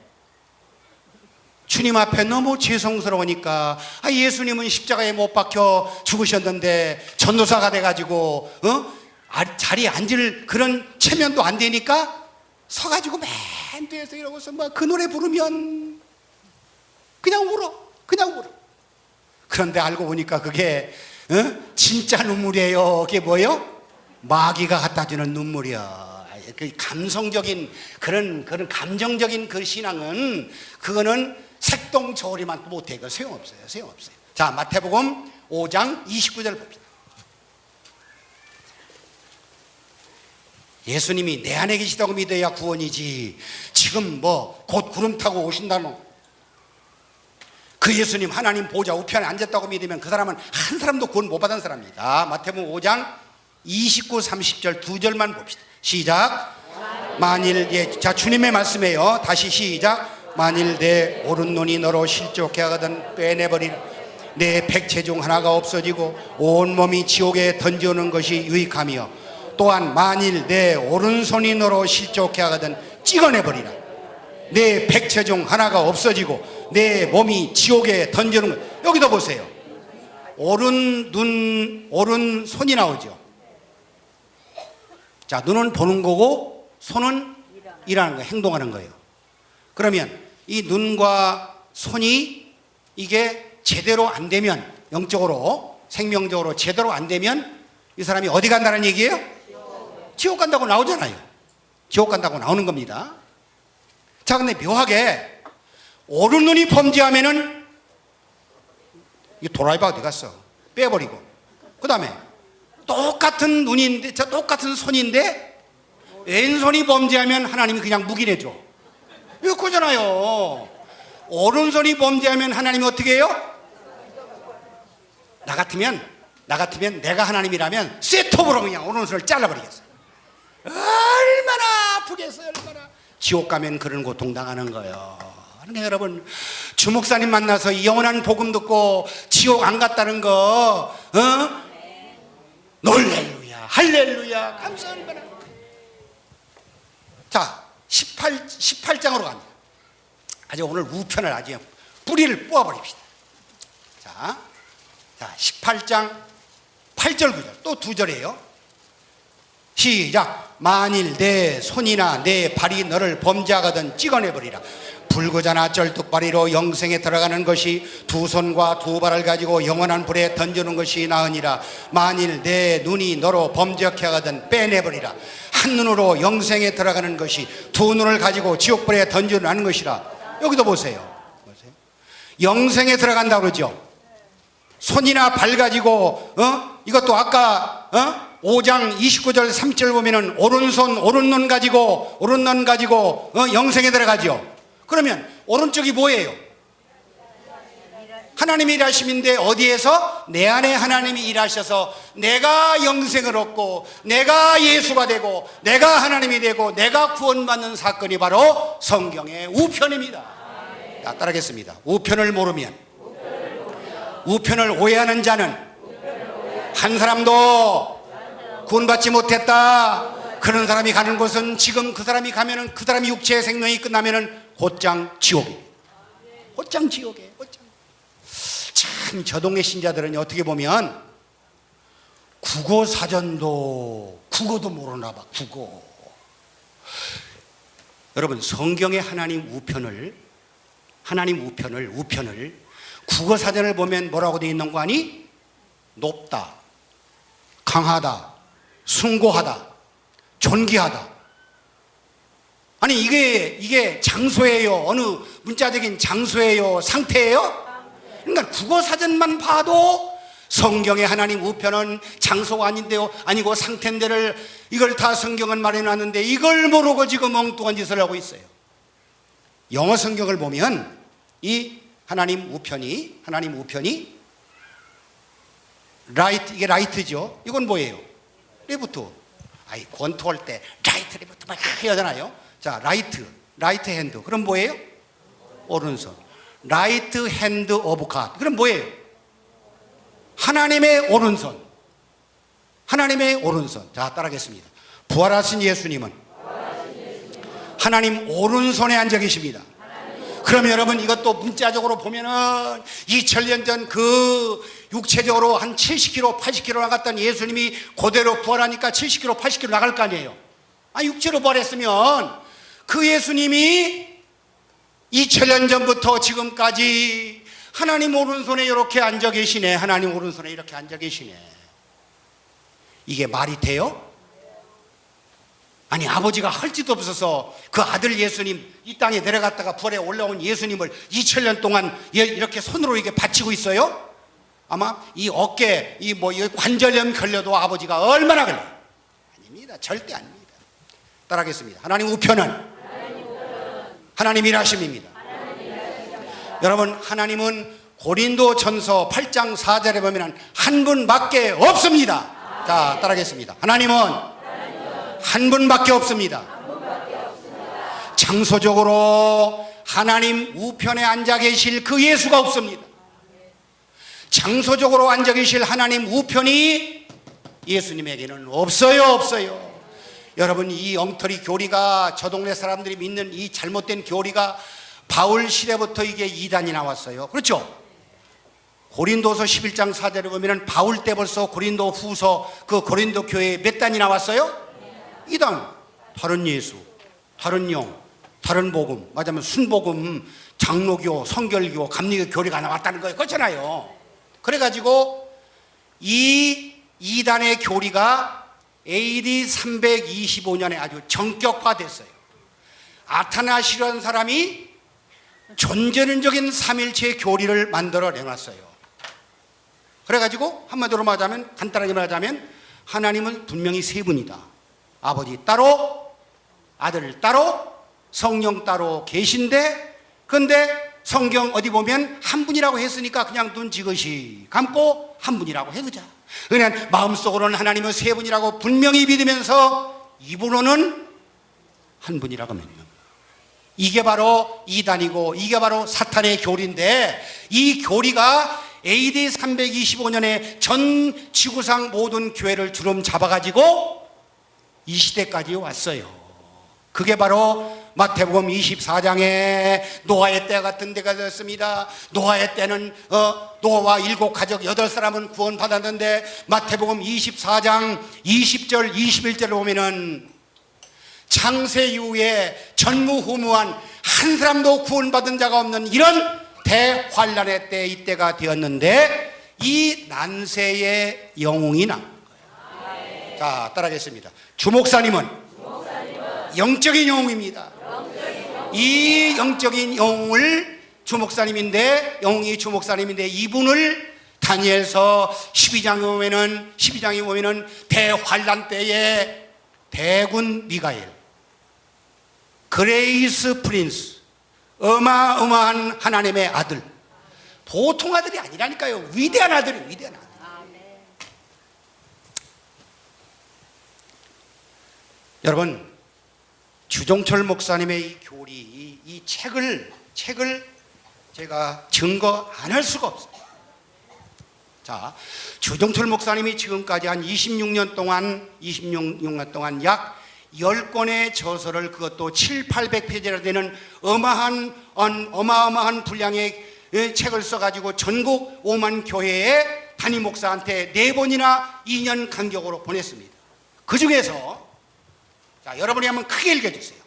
주님 앞에 너무 죄송스러우니까. 예수님은 십자가에 못 박혀 죽으셨는데 전도사가 돼가지고 자리에 앉을 그런 체면도 안 되니까 서가지고 맨 뒤에서 이러고서 막 그 노래 부르면 그냥 울어. 그런데 알고 보니까 그게 진짜 눈물이에요. 그게 뭐예요? 마귀가 갖다 주는 눈물이야. 그 감성적인 그런 감정적인 그 신앙은, 그거는 색동저울이만 못해. 그 소용없어요. 자, 마태복음 5장 29절 봅시다. 예수님이 내 안에 계시다고 믿어야 구원이지, 지금 뭐 곧 구름 타고 오신다는 그 예수님 하나님 보좌 우편에 앉았다고 믿으면 그 사람은 한 사람도 구원 못 받은 사람입니다. 마태복음 5장 29, 30절 두 절만 봅시다. 시작. 만일 자, 주님의 말씀이에요. 다시 시작. 만일 내 오른눈이 너로 실족해 하거든 빼내버리라. 내 백체 중 하나가 없어지고 온몸이 지옥에 던져오는 것이 유익하며 또한 만일 내 오른손이 너로 실족해 하거든 찍어내버리라. 내 백체 중 하나가 없어지고 내 몸이 지옥에 던지는 것. 여기도 보세요. 오른 눈, 오른 손이 나오죠. 자, 눈은 보는 거고 손은 일하는 거예요. 행동하는 거예요. 그러면 이 눈과 손이 이게 제대로 안 되면, 영적으로 생명적으로 제대로 안 되면 이 사람이 어디 간다는 얘기예요? 지옥 간다고 나오잖아요. 지옥 간다고 나오는 겁니다. 자, 근데 묘하게 오른 눈이 범죄하면은 이 도라이바 어디 갔어? 빼버리고, 그 다음에 똑같은 눈인데, 똑같은 손인데 왼손이 범죄하면 하나님이 그냥 묵인해줘. 이거 그거잖아요. 오른손이 범죄하면 하나님이 어떻게 해요? 나 같으면 내가 하나님이라면 셋톱으로 그냥 오른손을 잘라버리겠어. 얼마나 아프겠어요. 얼마나. 지옥 가면 그런 고통 당하는 거예요. 그러니까 여러분, 주목사님 만나서 영원한 복음 듣고 지옥 안 갔다는 거, 놀렐루야, 할렐루야, 감사 얼마나. 자, 18장으로 갑니다. 아주 오늘 우편을 아주 뿌리를 뽑아버립시다. 자, 18장 8절 9절 또 2절이에요. 시작. 만일 내 손이나 내 발이 너를 범죄하거든 찍어내버리라. 불구자나 쩔뚝발이로 영생에 들어가는 것이 두 손과 두 발을 가지고 영원한 불에 던지는 것이 나으니라. 만일 내 눈이 너로 범죄케 하거든 빼내버리라. 한 눈으로 영생에 들어가는 것이 두 눈을 가지고 지옥불에 던지는 것이라. 여기도 보세요. 영생에 들어간다고 그러죠. 손이나 발 가지고, 이것도 아까 5장 29절 3절 보면은 오른손 오른눈 가지고 영생에 들어가죠. 그러면 오른쪽이 뭐예요? 하나님이 일하심인데, 어디에서? 내 안에 하나님이 일하셔서 내가 영생을 얻고 내가 예수가 되고 내가 하나님이 되고 내가 구원받는 사건이 바로 성경의 우편입니다. 자, 따라하겠습니다. 우편을 모르면, 우편을 오해하는 자는 한 사람도 구원받지 못했다. 그런 사람이 가는 곳은, 지금 그 사람이 가면은, 그 사람이 육체의 생명이 끝나면은 곧장 지옥이에요. 곧장 지옥이에요. 곧장. 참, 저동의 신자들은 어떻게 보면 국어 사전도, 국어도 모르나 봐. 국어. 여러분, 성경의 하나님 우편을 국어 사전을 보면 뭐라고 되어 있는 거 아니? 높다, 강하다, 숭고하다, 존귀하다. 아니, 이게 장소예요? 어느 문자적인 장소예요? 상태예요? 그러니까 국어 사전만 봐도 성경의 하나님 우편은 장소가 아니고 상태인데를, 이걸 다 성경은 말해놨는데 이걸 모르고 지금 엉뚱한 짓을 하고 있어요. 영어 성경을 보면 이 하나님 우편이 라이트, 이게 라이트죠. 이건 뭐예요? 레프트. 권투할 때 라이트 레프트 막 하잖아요. 자, 라이트 핸드. 그럼 뭐예요? 오른손. 라이트 핸드 오브 갓. 그럼 뭐예요? 하나님의 오른손. 자, 따라하겠습니다. 부활하신 예수님은 하나님 오른손에 앉아 계십니다. 그러면 여러분, 이것도 문자적으로 보면은 2000년 전 그 육체적으로 한 70kg, 80kg 나갔던 예수님이 그대로 부활하니까 70kg, 80kg 나갈 거 아니에요. 육체로 부활했으면 그 예수님이 2000년 전부터 지금까지 하나님 오른손에 이렇게 앉아 계시네. 하나님 오른손에 이렇게 앉아 계시네. 이게 말이 돼요? 아니, 아버지가 할 짓도 없어서 그 아들 예수님, 이 땅에 내려갔다가 부활에 올라온 예수님을 2000년 동안 이렇게 손으로 이게 받치고 있어요? 아마 이 어깨, 이 관절염 걸려도 아버지가 얼마나 걸려요? 아닙니다. 절대 아닙니다. 따라하겠습니다. 하나님 우편은 하나님 일하심입니다. 여러분, 하나님은 고린도전서 8장 4절에 보면 한 분밖에 없습니다. 자, 따라하겠습니다. 하나님은 한 분밖에 없습니다. 장소적으로 하나님 우편에 앉아 계실 그 예수가 없습니다. 장소적으로 앉아 계실 하나님 우편이 예수님에게는 없어요. 여러분, 이 엉터리 교리가, 저 동네 사람들이 믿는 이 잘못된 교리가 바울 시대부터 이게 이단이 나왔어요. 그렇죠? 고린도서 11장 4절에 보면 바울 때 벌써 고린도 후서, 그 고린도 교회에 몇 단이 나왔어요? 이단. 다른 예수, 다른 영, 다른 복음, 맞으면 순복음, 장로교, 성결교, 감리교 교리가 나왔다는 거예요. 그렇잖아요. 그래가지고 이 이단의 교리가 AD 325년에 아주 정격화됐어요. 아타나시라는 사람이 존재론적인 삼일체의 교리를 만들어 내놨어요. 그래가지고 한마디로 말하자면, 간단하게 말하자면 하나님은 분명히 세 분이다. 아버지 따로, 아들 따로, 성령 따로 계신데, 근데 성경 어디 보면 한 분이라고 했으니까 그냥 눈 지그시 감고 한 분이라고 해두자. 그냥 마음속으로는 하나님은 세 분이라고 분명히 믿으면서 입으로는 한 분이라고 믿는. 이게 바로 이단이고 이게 바로 사탄의 교리인데, 이 교리가 AD 325년에 전 지구상 모든 교회를 주름 잡아가지고 이 시대까지 왔어요. 그게 바로 마태복음 24장에 노아의 때 같은 때가 되었습니다. 노아의 때는 노아와 7가족 8사람은 구원받았는데, 마태복음 24장 20절 21절을 보면은 창세 이후에 전무후무한 한 사람도 구원받은 자가 없는 이런 대환란의 때, 이때가 되었는데 이 난세의 영웅이 난 거예요. 자, 따라하겠습니다. 주목사님은 영적인 영웅입니다. 이 영적인 영웅을 영웅이 주목사님인데 이분을 다니엘서 12장에 보면은 대환란 때에 대군 미가엘, 그레이스 프린스, 어마어마한 하나님의 아들, 보통 아들이 아니라니까요. 위대한 아들이에요. 위대한 아들. 여러분, 주종철 목사님의 이 교리, 이 책을 제가 증거 안 할 수가 없어요. 자, 주종철 목사님이 지금까지 한 26년 동안 약 10권의 저서를, 그것도 700~800페이지나 되는 어마어마한 분량의 책을 써가지고 전국 5만 교회의 담임 목사한테 4번이나 2년 간격으로 보냈습니다. 그 중에서, 자, 여러분이 한번 크게 읽어주세요.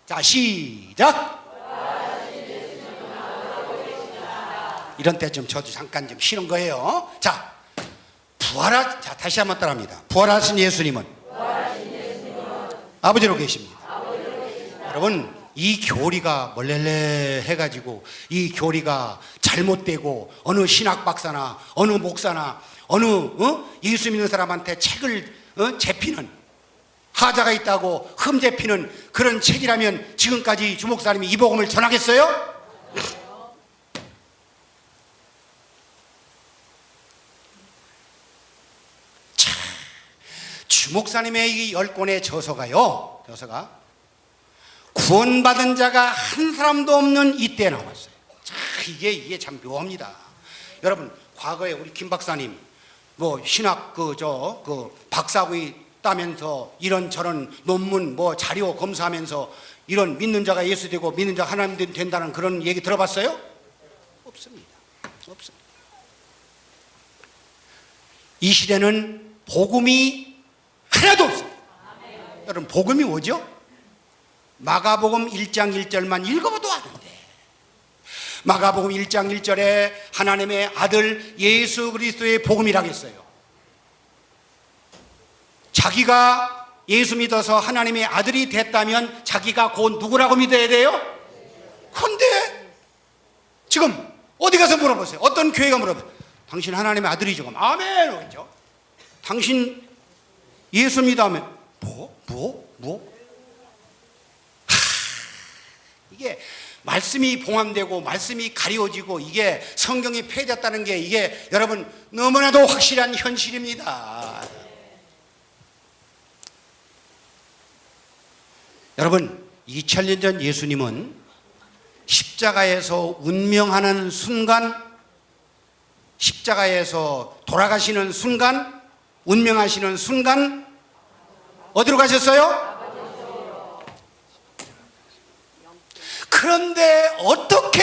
자, 시작. 이런 때쯤 저도 잠깐 좀 쉬는 거예요. 자, 자, 다시 한번 따라합니다. 부활하신 예수님은 아버지로 계십니다. 여러분, 이 교리가 멀렐레 해가지고 이 교리가 잘못되고 어느 신학 박사나 어느 목사나 어느 예수 믿는 사람한테 책을 제피는, 하자가 있다고 흠제피는 그런 책이라면 지금까지 주목사님이 이 복음을 전하겠어요? 자, 주목사님의 이 10권의 저서가 구원받은 자가 한 사람도 없는 이때에 나왔어요. 자, 이게 참 묘합니다. 여러분, 과거에 우리 김 박사님 신학 박사학위 따면서 이런저런 논문 자료 검사하면서 이런 믿는 자가 예수 되고 믿는 자가 하나님 된다는 그런 얘기 들어봤어요? 없습니다. 이 시대는 복음이 하나도 없습니다. 여러분, 복음이 뭐죠? 마가복음 1장 1절만 읽어봐도 아는데, 마가복음 1장 1절에 하나님의 아들 예수 그리스도의 복음이라고 했어요. 자기가 예수 믿어서 하나님의 아들이 됐다면 자기가 곧 누구라고 믿어야 돼요? 그런데 지금 어디 가서 물어보세요. 어떤 교회가 물어보세요. 당신 하나님의 아들이죠? 그럼 아멘 그렇죠? 당신 예수 믿으면 이게 말씀이 봉함되고 말씀이 가려지고 이게 성경이 폐해졌다는 게 이게 여러분 너무나도 확실한 현실입니다. 여러분, 2000년 전 예수님은 십자가에서 운명하는 순간, 십자가에서 돌아가시는 순간 운명하시는 순간 어디로 가셨어요? 그런데 어떻게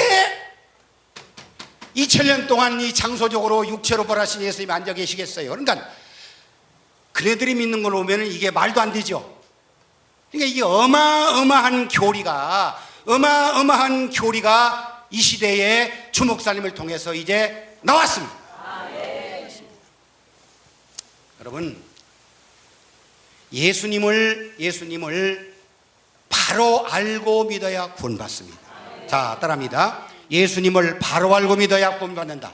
2000년 동안 이 장소적으로 육체로 벌하신 예수님이 앉아 계시겠어요? 그러니까 그네들이 믿는 걸로 보면 이게 말도 안 되죠. 그러니까 이게 어마어마한 교리가 이 시대에 주목사님을 통해서 이제 나왔습니다. 여러분, 예수님을 바로 알고 믿어야 구원받습니다. 자, 따라합니다. 예수님을 바로 알고 믿어야 구원받는다.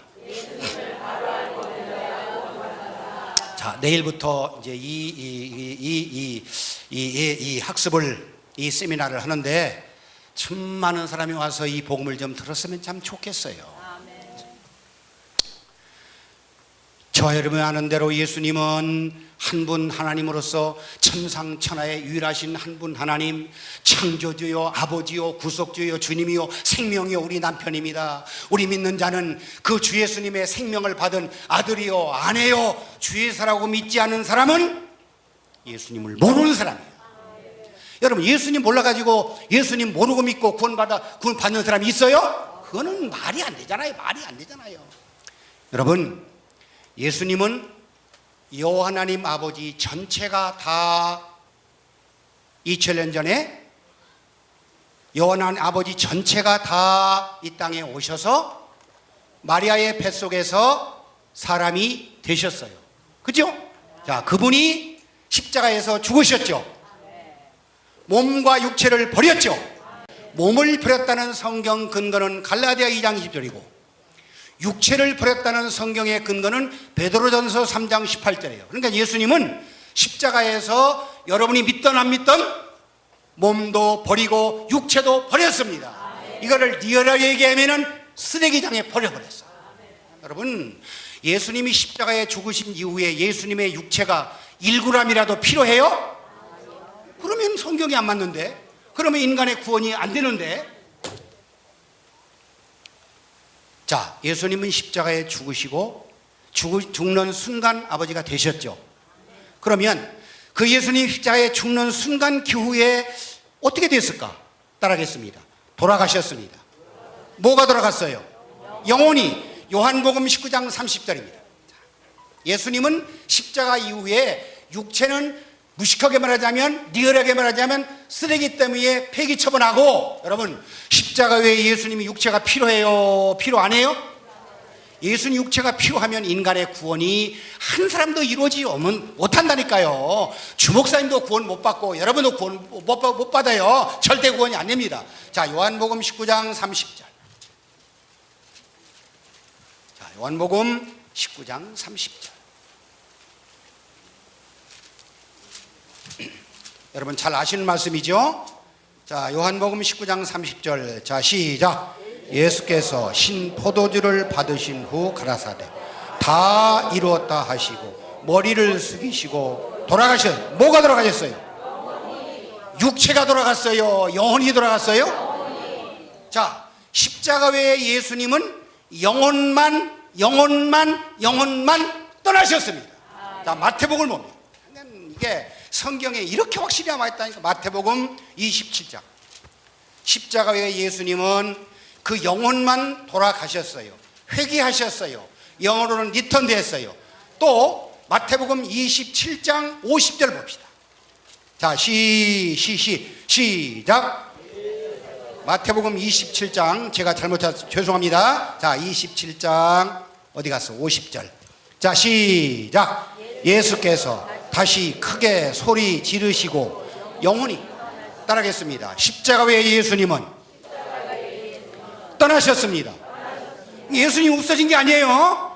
자, 내일부터 이제 이 학습을, 이 세미나를 하는데 참 많은 사람이 와서 이 복음을 좀 들었으면 참 좋겠어요. 저와 여러분이 아는 대로 예수님은 한 분 하나님으로서 천상천하에 유일하신 한 분 하나님, 창조주요, 아버지요, 구속주요, 주님이요, 생명이요, 우리 남편입니다. 우리 믿는 자는 그 주 예수님의 생명을 받은 아들이요, 아내요, 주 예수라고 믿지 않는 사람은 예수님을 모르는 사람이에요. 여러분, 예수님 몰라가지고 예수님 모르고 믿고 구원받는 사람이 있어요? 그거는 말이 안 되잖아요. 여러분, 예수님은 여호와 하나님 아버지 전체가 다 2000년 전에 여호와 하나님 아버지 전체가 다 이 땅에 오셔서 마리아의 뱃속에서 사람이 되셨어요. 그죠? 자, 그분이 십자가에서 죽으셨죠. 몸과 육체를 버렸죠. 몸을 버렸다는 성경 근거는 갈라디아 2장 20절이고 육체를 버렸다는 성경의 근거는 베드로전서 3장 18절이에요. 그러니까 예수님은 십자가에서 여러분이 믿던 안 믿던 몸도 버리고 육체도 버렸습니다. 이거를 리얼하게 얘기하면 쓰레기장에 버려버렸어요. 여러분, 예수님이 십자가에 죽으신 이후에 예수님의 육체가 1g이라도 필요해요? 그러면 성경이 안 맞는데, 그러면 인간의 구원이 안 되는데. 자, 예수님은 십자가에 죽으시고 죽는 순간 아버지가 되셨죠. 그러면 그 예수님 십자가에 죽는 순간 기후에 어떻게 됐을까? 따라하겠습니다. 돌아가셨습니다. 뭐가 돌아갔어요? 영혼이. 요한복음 19장 30절입니다. 예수님은 십자가 이후에 육체는 무식하게 말하자면, 리얼하게 말하자면 쓰레기 때문에 폐기 처분하고, 여러분, 십자가 외에 예수님이 육체가 필요해요? 필요 안 해요? 예수님 육체가 필요하면 인간의 구원이 한 사람도 이루어지지 못한다니까요. 주목사님도 구원 못 받고 여러분도 구원 못 받아요. 절대 구원이 안 됩니다. 자, 요한복음 19장 30절. 자, 요한복음 19장 30절. 여러분 잘 아시는 말씀이죠? 자, 요한복음 19장 30절. 자, 시작. 예수께서 신 포도주를 받으신 후 가라사대 다 이루었다 하시고 머리를 숙이시고 돌아가셨어요. 뭐가 돌아가셨어요? 육체가 돌아갔어요? 영혼이 돌아갔어요? 자, 십자가 외에 예수님은 영혼만 떠나셨습니다. 자, 마태복음을 봅니다. 이게 성경에 이렇게 확실히 남아있다니까. 마태복음 27장. 십자가 외에 예수님은 그 영혼만 돌아가셨어요. 회개하셨어요. 영어로는 리턴 됐어요. 또 마태복음 27장 50절 봅시다. 자, 시작. 마태복음 27장, 제가 잘못해서 죄송합니다. 자, 27장 어디 갔어? 50절. 자, 시작. 예수께서 다시 크게 소리 지르시고 영혼이. 따라하겠습니다. 십자가 외에 예수님은 떠나셨습니다. 예수님 없어진 게 아니에요.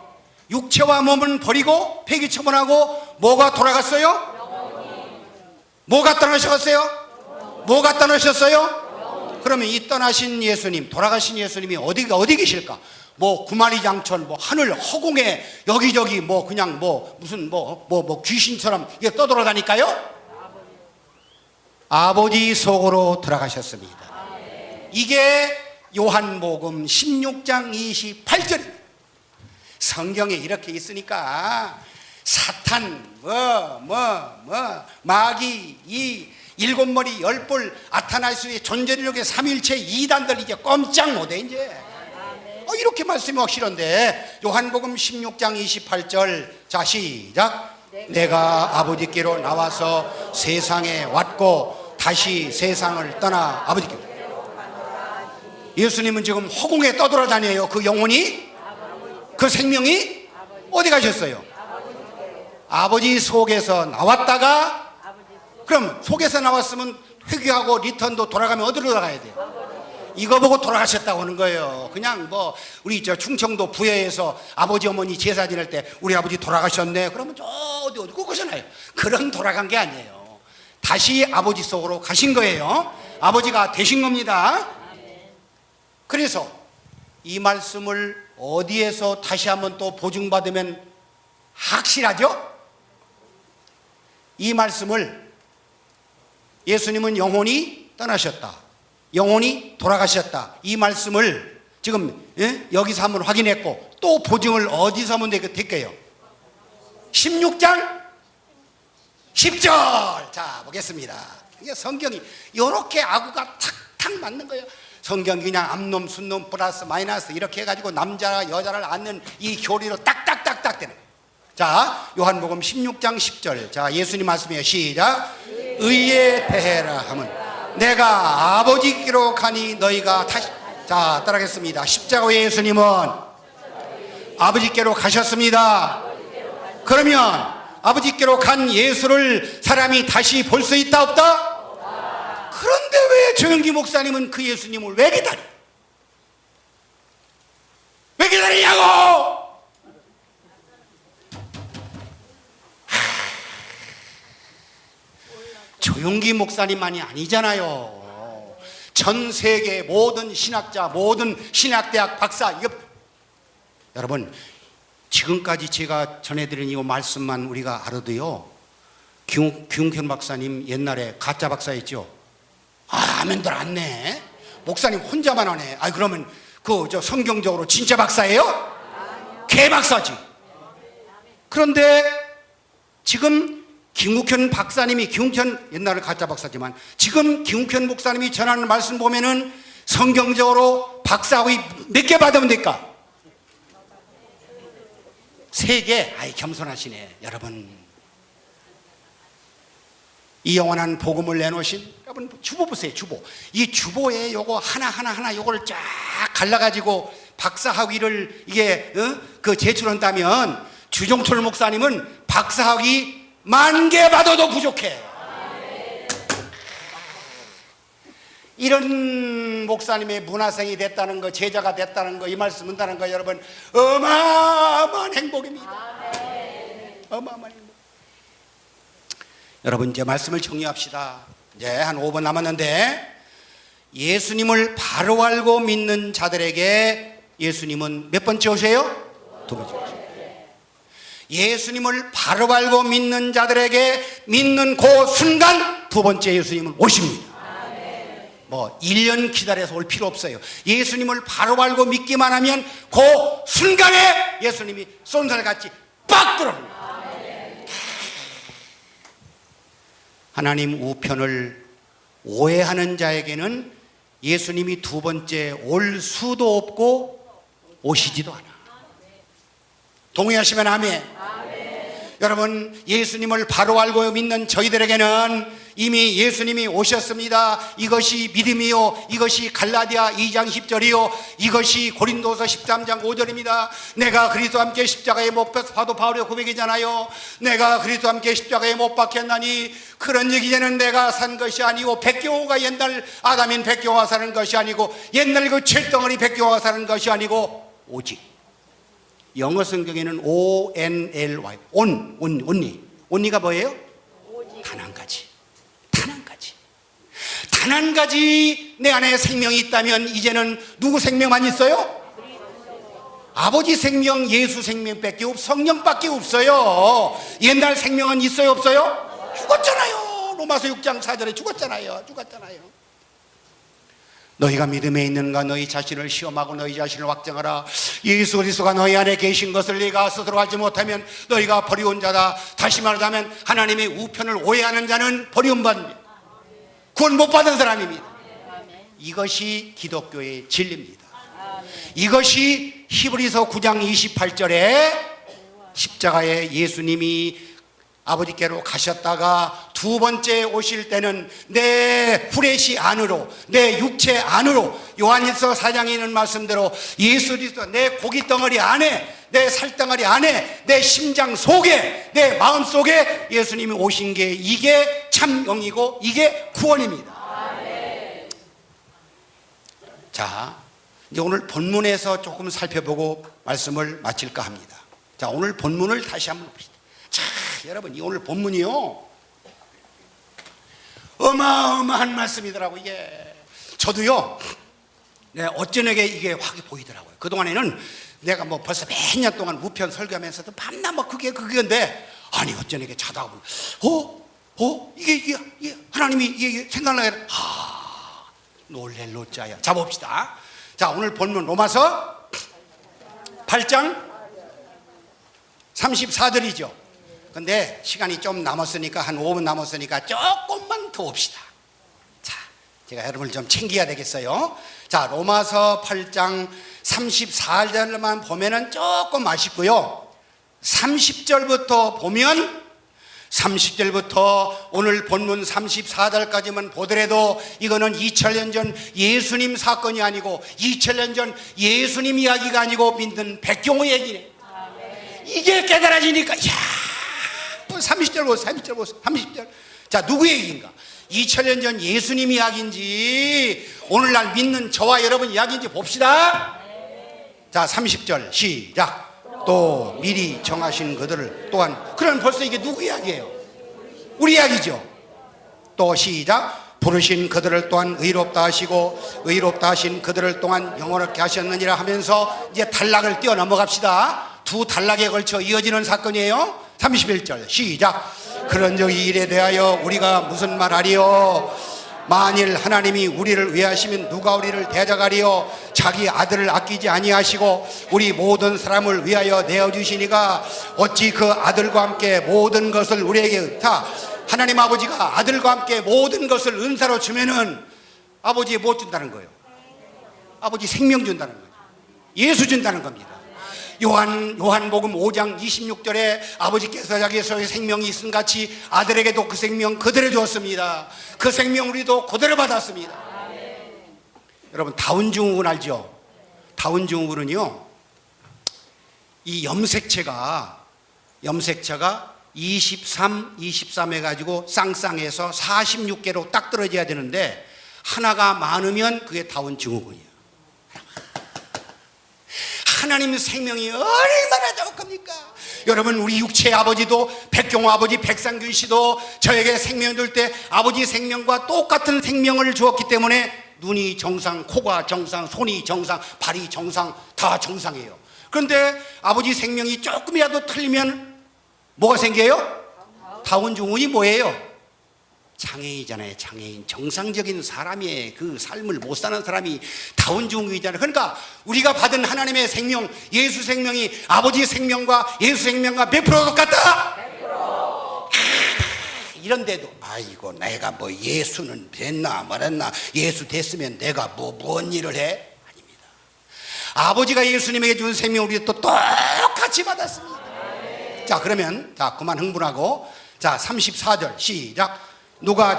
육체와 몸은 버리고 폐기 처분하고 뭐가 돌아갔어요? 뭐가 떠나셨어요? 뭐가 떠나셨어요? 그러면 이 떠나신 예수님, 돌아가신 예수님이 어디 계실까? 뭐 구만리장천, 뭐 하늘 허공에 여기저기 뭐 그냥 뭐 무슨 뭐 귀신처럼 이게 떠돌아다니까요? 아버지 속으로 들어가셨습니다. 이게 요한복음 16장 28절입니다. 성경에 이렇게 있으니까 사탄, 마귀, 이 일곱 머리 열뿔 아타나스의 존재력의 삼일체 이단들 이제 꼼짝 못해 이제. 이렇게 말씀이 확실한데 요한복음 16장 28절 자 시작. 내가 아버지께로 나와서 세상에 왔고 다시 세상을 떠나 아버지께로. 예수님은 지금 허공에 떠돌아다녀요. 그 영혼이, 그 생명이 어디 가셨어요? 아버지 속에서 나왔다가, 그럼 속에서 나왔으면 회귀하고 리턴도 돌아가면 어디로 돌아가야 돼요? 이거 보고 돌아가셨다고 하는 거예요. 그냥 뭐 우리 저 충청도 부여에서 아버지 어머니 제사 지낼 때 우리 아버지 돌아가셨네 그러면 저 어디 거기서나요. 그런 돌아간 게 아니에요. 다시 아버지 속으로 가신 거예요. 아버지가 되신 겁니다. 그래서 이 말씀을 어디에서 다시 한번 또 보증받으면 확실하죠? 이 말씀을 예수님은 영혼이 떠나셨다, 영혼이 돌아가셨다, 이 말씀을 지금 여기서 한번 확인했고 또 보증을 어디서 하면 될까요? 16장 10절 자 보겠습니다. 이게 성경이 이렇게 아구가 탁탁 맞는 거예요. 성경 그냥 암놈 순놈 플러스 마이너스 이렇게 해가지고 남자 여자를 앉는 이 교리로 딱딱딱딱 되는 거예요. 자 요한복음 16장 10절 자 예수님 말씀이에요. 시작. 의에 대해라 하면 내가 아버지께로 가니 너희가 다시. 자 따라하겠습니다. 십자가의 예수님은 아버지께로 가셨습니다. 그러면 아버지께로 간 예수를 사람이 다시 볼 수 있다 없다? 그런데 왜 조영기 목사님은 그 예수님을 왜 기다려? 왜 기다리냐고! 조영기 목사님만이 아니잖아요. 전 세계 모든 신학자, 모든 신학대학 박사, 이거 여러분 지금까지 제가 전해드린 이 말씀만 우리가 알아도요, 김웅현 박사님 옛날에 가짜 박사였죠. 아멘들 안 내. 목사님 혼자만 하네. 그러면 저 성경적으로 진짜 박사예요? 개 박사지. 그런데 지금 김웅현 박사님이, 김웅현 옛날에 가짜 박사지만 지금 김웅현 목사님이 전하는 말씀 보면은 성경적으로 박사학위 몇 개 받으면 될까? 3개. 아이 겸손하시네. 여러분 이 영원한 복음을 내놓으신 여러분 주보 보세요. 주보. 이 주보에 요거 하나 요거를 쫙 갈라가지고 박사학위를 이게 그 제출한다면 주종철 목사님은 박사학위 10,000개 받아도 부족해. 이런 목사님의 문화생이 됐다는 거, 제자가 됐다는 거, 이 말씀 한다는 거 여러분 어마어마한 행복입니다. 어마어마한 행복. 여러분 이제 말씀을 정리합시다. 이제 한 5분 남았는데 예수님을 바로 알고 믿는 자들에게 예수님은 몇 번째 오세요? 2번째 오세요. 예수님을 바로 알고 믿는 자들에게 믿는 그 순간 2번째 예수님은 오십니다. 뭐 1년 기다려서 올 필요 없어요. 예수님을 바로 알고 믿기만 하면 그 순간에 예수님이 쏜살같이 빡 들어옵니다. 하나님 우편을 오해하는 자에게는 예수님이 2번째 올 수도 없고 오시지도 않아. 동의하시면 아멘. 여러분 예수님을 바로 알고 믿는 저희들에게는 이미 예수님이 오셨습니다. 이것이 믿음이요, 이것이 갈라디아 2장 10절이요, 이것이 고린도서 13장 5절입니다. 내가 그리스도와 함께 십자가에 못 박혀, 사도 바울의 고백이잖아요. 내가 그리스도와 함께 십자가에 못 박혔나니 그런 얘기는 내가 산 것이 아니고 백경호가 옛날 아담인 백경호가 사는 것이 아니고 옛날 그 쇳덩어리 백경호가 사는 것이 아니고 오직. 영어 성경에는 O-N-L-Y only가 뭐예요? 단 한 가지. 단 한 가지 내 안에 생명이 있다면 이제는 누구 생명만 있어요? 아버지 생명, 예수 생명밖에 성령밖에 없어요. 옛날 생명은 있어요 없어요? 죽었잖아요. 로마서 6장 4절에 죽었잖아요. 너희가 믿음에 있는가? 너희 자신을 시험하고 너희 자신을 확정하라. 예수 그리스도가 너희 안에 계신 것을 네가 스스로 알지 못하면 너희가 버리운 자다. 다시 말하자면 하나님의 우편을 오해하는 자는 버리움받습니다. 구원 못 받은 사람입니다. 이것이 기독교의 진리입니다. 이것이 히브리서 9장 28절에 십자가에 예수님이 아버지께로 가셨다가 두 번째 오실 때는 내 후레쉬 안으로, 내 육체 안으로, 요한일서 4장에 있는 말씀대로 예수 그리스도 내 고깃덩어리 안에, 내 살덩어리 안에, 내 심장 속에, 내 마음 속에 예수님이 오신 게 이게 참 영이고 이게 구원입니다. 자, 이제 오늘 본문에서 조금 살펴보고 말씀을 마칠까 합니다. 자, 오늘 본문을 다시 한번 봅시다. 자, 여러분, 이 오늘 본문이요, 어마어마한 말씀이더라고요. 이게 저도요, 어쩌게 이게 확 보이더라고요. 그동안에는 내가 뭐 벌써 몇 년 동안 우편 설교하면서도 밤낮 뭐 그게 아니 어쩌게 자다가 보면 이게 하나님이 이게 생각나게 놀랄 노자야. 자, 봅시다. 자, 오늘 본문 로마서 8장 34절이죠. 근데 시간이 좀 남았으니까, 한 5분 남았으니까 조금만 더 봅시다. 자, 제가 여러분을 좀 챙겨야 되겠어요. 자, 로마서 8장 34절만 보면은 조금 아쉽고요, 30절부터 보면, 30절부터 오늘 본문 34절까지만 보더라도 이거는 2000년 전 예수님 사건이 아니고 2000년 전 예수님 이야기가 아니고 믿는 백종호 얘기네. 이게 깨달아지니까, 이야, 30절 보세요. 30절. 자, 누구 얘기인가? 2000년 전 예수님 이야기인지 오늘날 믿는 저와 여러분 이야기인지 봅시다. 자, 30절 시작. 또 미리 정하신 그들을 또한, 그럼 벌써 이게 누구 이야기예요? 우리 이야기죠. 또 시작. 부르신 그들을 또한 의롭다 하시고 의롭다 하신 그들을 또한 영원하게 하셨느니라 하면서 이제 단락을 뛰어 넘어갑시다. 두 단락에 걸쳐 이어지는 사건이에요. 31절 시작. 그런즉 이 일에 대하여 우리가 무슨 말하리요? 만일 하나님이 우리를 위하시면 누가 우리를 대적하리요? 자기 아들을 아끼지 아니하시고 우리 모든 사람을 위하여 내어주시니가 어찌 그 아들과 함께 모든 것을 우리에게, 자, 하나님 아버지가 아들과 함께 모든 것을 은사로 주면은 아버지에 뭐 준다는 거예요? 아버지 생명 준다는 거예요. 예수 준다는 겁니다. 요한복음 5장 26절에 아버지께서 자기 소유의 생명이 있음 같이 아들에게도 그 생명 그대로 주었습니다. 그 생명 우리도 그대로 받았습니다. 여러분, 다운증후군 알죠? 다운증후군은요, 이 염색체가 23 해가지고 쌍쌍해서 46개로 딱 떨어져야 되는데 하나가 많으면 그게 다운증후군이에요. 하나님 생명이 얼마나 좋을 겁니까? 여러분, 우리 육체의 아버지도, 백종호 아버지 백상균 씨도 저에게 생명 줄 때 아버지 생명과 똑같은 생명을 주었기 때문에 눈이 정상, 코가 정상, 손이 정상, 발이 정상, 다 정상이에요. 그런데 아버지 생명이 조금이라도 틀리면 뭐가 생겨요? 다운증후군이 뭐예요? 장애인이잖아요. 장애인. 정상적인 사람의 그 삶을 못 사는 사람이 다운증후군이잖아요. 그러니까 우리가 받은 하나님의 생명, 예수 생명이 아버지 생명과 예수 생명과 몇 프로 똑같다? 100%. 이런데도 아이고 내가 뭐 예수는 됐나 말았나, 예수 됐으면 내가 뭔 일을 해? 아닙니다. 아버지가 예수님에게 준 생명 우리 또 똑같이 받았습니다. 자, 그러면 자, 그만 흥분하고, 자, 34절 시작. 누가,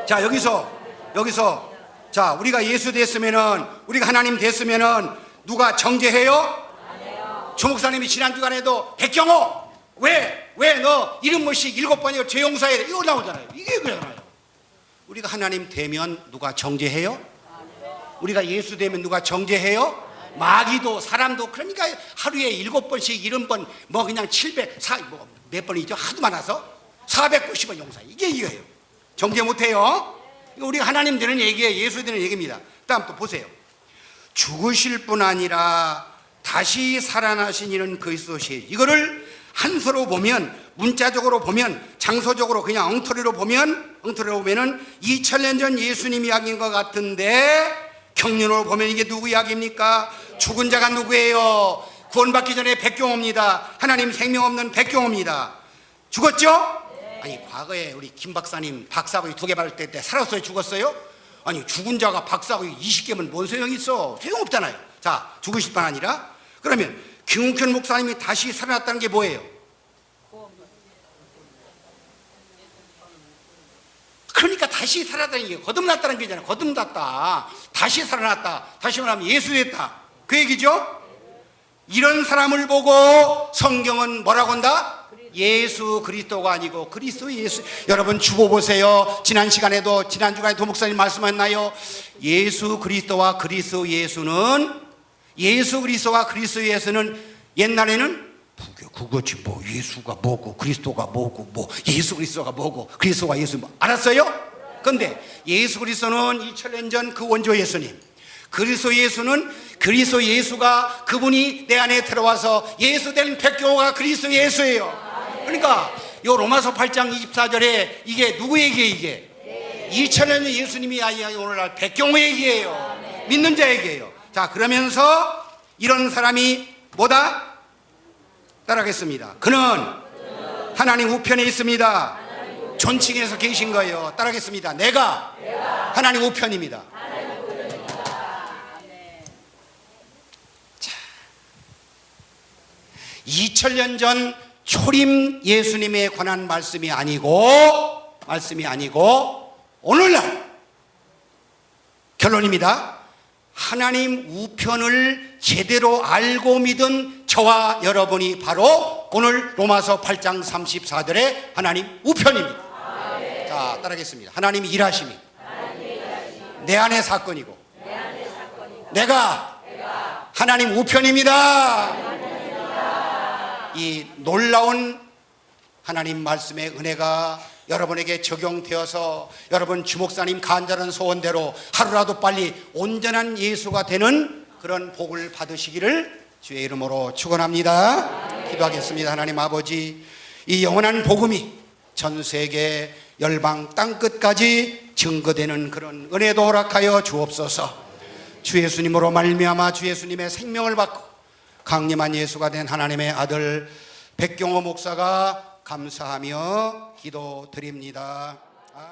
자, 여기서 자, 우리가 예수 됐으면은, 우리가 하나님 됐으면은 누가 정죄해요? 주목사님이 지난주간에도 백경호 왜 너 이름 뭐씩 7번이고 죄 용서해, 이거 나오잖아요. 이게 그잖아요. 우리가 하나님 되면 누가 정죄해요? 우리가 예수 되면 누가 정죄해요? 마귀도 사람도. 그러니까 하루에 7번씩 70번, 뭐 그냥 몇 번이죠? 하도 많아서 490원 용서. 이게 이거예요. 정죄 못해요. 이거 우리가 하나님 되는 얘기예요. 예수 되는 얘기입니다. 다음 또 보세요. 죽으실 뿐 아니라 다시 살아나신 이는 그리스도시에요. 이거를 한서로 보면, 문자적으로 보면 장소적으로 그냥 엉터리로 보면은 2000년 전 예수님 이야기인 것 같은데 경륜으로 보면 이게 누구 이야기입니까? 죽은 자가 누구예요? 구원받기 전에 백경호입니다. 하나님 생명 없는 백경호입니다. 죽었죠? 아니 과거에 우리 김 박사님 박사고이 2개 받을 때 살았어요? 죽었어요? 아니 죽은 자가 박사고이 20개면 뭔 소용이 있어? 소용없잖아요. 자, 죽으실 뿐 아니라 그러면 김웅현 목사님이 다시 살아났다는 게 뭐예요? 그러니까 다시 살아났다는 게 거듭났다는 게잖아요. 거듭났다, 다시 살아났다, 다시 말하면 예수됐다, 그 얘기죠. 이런 사람을 보고 성경은 뭐라고 한다? 예수 그리스도가 아니고 그리스도 예수. 여러분 주보 보세요. 지난 시간에도, 지난 주간에 도목사님 말씀하셨나요? 예수 그리스도와 그리스도 예수는, 예수 그리스도와 그리스도 예수는 옛날에는 그거지 뭐 예수가 뭐고 그리스도가 뭐고 뭐 예수 그리스도가 뭐고 그리스도가 예수 뭐 알았어요? 근데 예수 그리스도는 2000년 전 그 원조 예수님, 그리스도 예수는 그리스도 예수가 그분이 내 안에 들어와서 예수 된 백경호가 그리스도 예수예요. 그러니까 요 로마서 8장 24절에 이게 누구 얘기예요? 이게 2000년 전 예수님이 아니라 오늘날 백경호 얘기예요. 믿는 자 얘기예요. 자, 그러면서 이런 사람이 뭐다? 따라하겠습니다. 그는 하나님 우편에 있습니다. 존칭해서 계신 거예요. 따라하겠습니다. 내가 하나님 우편입니다. 자, 2000년 전 초림 예수님에 관한 말씀이 아니고 오늘날 결론입니다. 하나님 우편을 제대로 알고 믿은 저와 여러분이 바로 오늘 로마서 8장 34절의 하나님 우편입니다. 자, 따라하겠습니다. 하나님이 일하심이 내 안의 사건이고 내가 하나님 우편입니다. 이 놀라운 하나님 말씀의 은혜가 여러분에게 적용되어서 여러분 주목사님 간절한 소원대로 하루라도 빨리 온전한 예수가 되는 그런 복을 받으시기를 주의 이름으로 축원합니다. 기도하겠습니다. 하나님 아버지, 이 영원한 복음이 전 세계 열방 땅끝까지 증거되는 그런 은혜도 허락하여 주옵소서. 주 예수님으로 말미암아 주 예수님의 생명을 받고 강림한 예수가 된 하나님의 아들 백경호 목사가 감사하며 기도드립니다. 아멘.